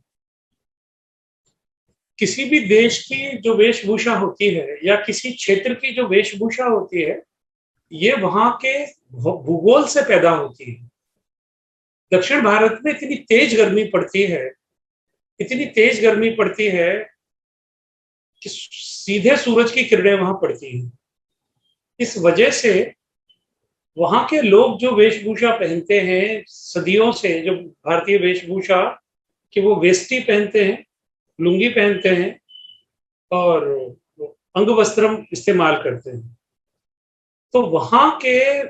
किसी भी देश की जो वेशभूषा होती है या किसी क्षेत्र की जो वेशभूषा होती है, ये वहां के भूगोल से पैदा होती है। दक्षिण भारत में इतनी तेज गर्मी पड़ती है, इतनी तेज गर्मी पड़ती है कि सीधे सूरज की किरणें वहां पड़ती हैं। इस वजह से वहां के लोग जो वेशभूषा पहनते हैं सदियों से, जो भारतीय वेशभूषा कि वो वेस्टी पहनते हैं, लुंगी पहनते हैं और अंग वस्त्रम इस्तेमाल करते हैं। तो वहां के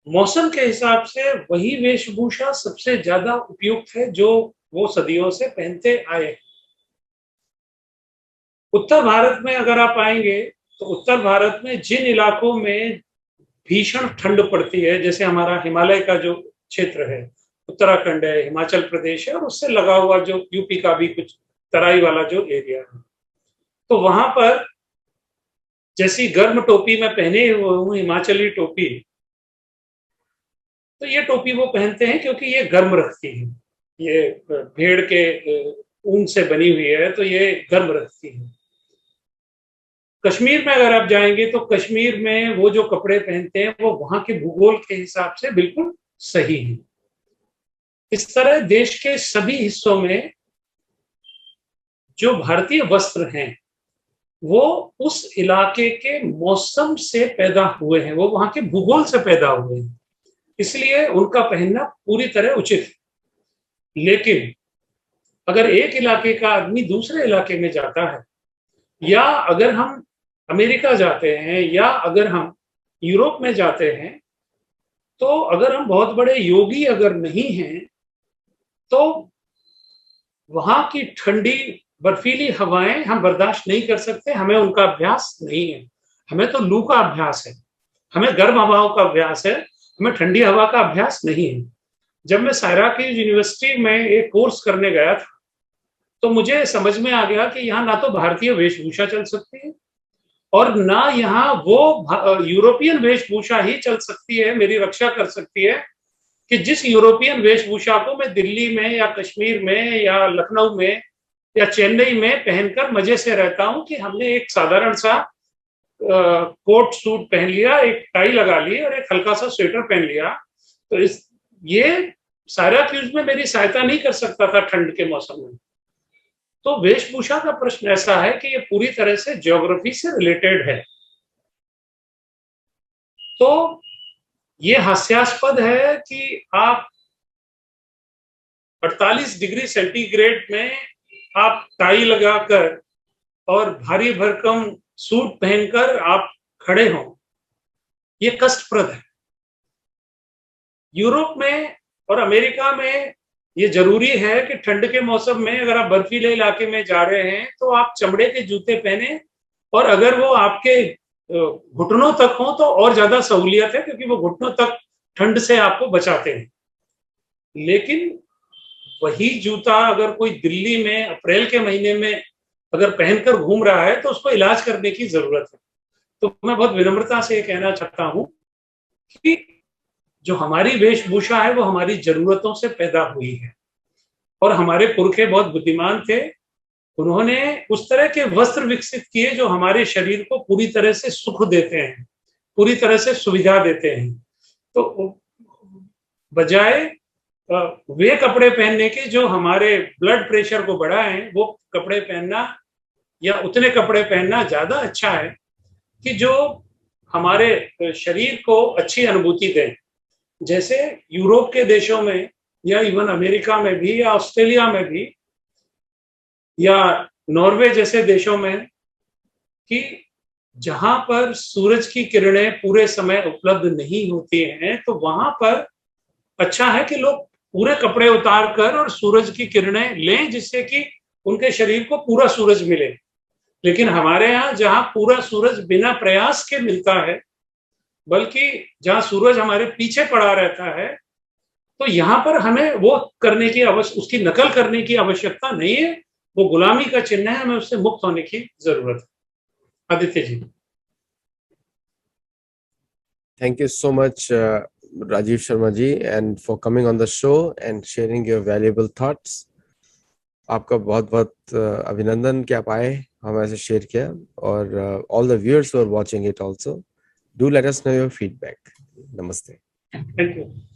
मौसम के हिसाब से वही वेशभूषा सबसे ज्यादा उपयुक्त है जो वो सदियों से पहनते आए हैं। उत्तर भारत में अगर आप आएंगे तो उत्तर भारत में जिन इलाकों में भीषण ठंड पड़ती है, जैसे हमारा हिमालय का जो क्षेत्र है, उत्तराखंड है, हिमाचल प्रदेश है और उससे लगा हुआ जो यूपी का भी कुछ तराई वाला जो एरिया है, तो वहां पर जैसी गर्म टोपी मैं पहने हुए हूँ, हिमाचली टोपी, तो ये टोपी वो पहनते हैं क्योंकि ये गर्म रखती है। ये भेड़ के ऊन से बनी हुई है तो ये गर्म रखती है। कश्मीर में अगर आप जाएंगे तो कश्मीर में वो जो कपड़े पहनते हैं वो वहां के भूगोल के हिसाब से बिल्कुल सही है। इस तरह देश के सभी हिस्सों में जो भारतीय वस्त्र हैं वो उस इलाके के मौसम से पैदा हुए हैं, वो वहां के भूगोल से पैदा हुए हैं, इसलिए उनका पहनना पूरी तरह उचित है। लेकिन अगर एक इलाके का आदमी दूसरे इलाके में जाता है, या अगर हम अमेरिका जाते हैं, या अगर हम यूरोप में जाते हैं, तो अगर हम बहुत बड़े योगी अगर नहीं हैं तो वहां की ठंडी बर्फीली हवाएं हम बर्दाश्त नहीं कर सकते, हमें उनका अभ्यास नहीं है। हमें तो लू का अभ्यास है, हमें गर्म हवाओं का अभ्यास है, हमें ठंडी हवा का अभ्यास नहीं है। जब मैं सायराक्यूज यूनिवर्सिटी में एक कोर्स करने गया था तो मुझे समझ में आ गया कि यहाँ ना तो भारतीय वेशभूषा चल सकती है और ना यहाँ वो यूरोपियन वेशभूषा ही चल सकती है, मेरी रक्षा कर सकती है कि जिस यूरोपियन वेशभूषा को मैं दिल्ली में या कश्मीर में या लखनऊ में या चेन्नई में पहनकर मजे से रहता हूं, कि हमने एक साधारण सा कोट सूट पहन लिया, एक टाई लगा ली और एक हल्का सा स्वेटर पहन लिया, तो ये सायराक्यूज में मेरी सहायता नहीं कर सकता था ठंड के मौसम में। तो वेशभूषा का प्रश्न ऐसा है कि ये पूरी तरह से ज्योग्राफी से रिलेटेड है। तो ये हास्यास्पद है कि आप 48 डिग्री सेंटीग्रेड में आप टाई लगाकर और भारी भरकम सूट पहनकर आप खड़े हों, ये कष्टप्रद है। यूरोप में और अमेरिका में ये जरूरी है कि ठंड के मौसम में अगर आप बर्फीले इलाके में जा रहे हैं तो आप चमड़े के जूते पहने, और अगर वो आपके घुटनों तक हो तो और ज्यादा सहूलियत है क्योंकि वो घुटनों तक ठंड से आपको बचाते हैं। लेकिन वही जूता अगर कोई दिल्ली में अप्रैल के महीने में अगर पहनकर घूम रहा है तो उसको इलाज करने की जरूरत है। तो मैं बहुत विनम्रता से कहना चाहता हूं कि जो हमारी वेशभूषा है वो हमारी जरूरतों से पैदा हुई है, और हमारे पुरखे बहुत बुद्धिमान थे, उन्होंने उस तरह के वस्त्र विकसित किए जो हमारे शरीर को पूरी तरह से सुख देते हैं, पूरी तरह से सुविधा देते हैं। तो बजाय वे कपड़े पहनने के जो हमारे ब्लड प्रेशर को बढ़ाएं, वो कपड़े पहनना या उतने कपड़े पहनना ज्यादा अच्छा है कि जो हमारे शरीर को अच्छी अनुभूति दें। जैसे यूरोप के देशों में या इवन अमेरिका में भी या ऑस्ट्रेलिया में भी या नॉर्वे जैसे देशों में कि जहां पर सूरज की किरणें पूरे समय उपलब्ध नहीं होती हैं, तो वहां पर अच्छा है कि लोग पूरे कपड़े उतार कर और सूरज की किरणें लें, जिससे कि उनके शरीर को पूरा सूरज मिले। लेकिन हमारे यहाँ जहाँ पूरा सूरज बिना प्रयास के मिलता है, बल्कि जहाँ सूरज हमारे पीछे पड़ा रहता है, तो यहाँ पर हमें वो करने की उसकी नकल करने की आवश्यकता नहीं है। वो गुलामी का चिन्ह है, हमें उससे मुक्त होने की जरूरत है। Aditya ji, Thank you so much, Rajiv Sharma ji, and for coming on the show and sharing your valuable thoughts. आपका बहुत बहुत अभिनंदन कि आप आए, हमारे से शेयर किया, और all the viewers who are watching it also, do let us know your feedback. Namaste. Thank you.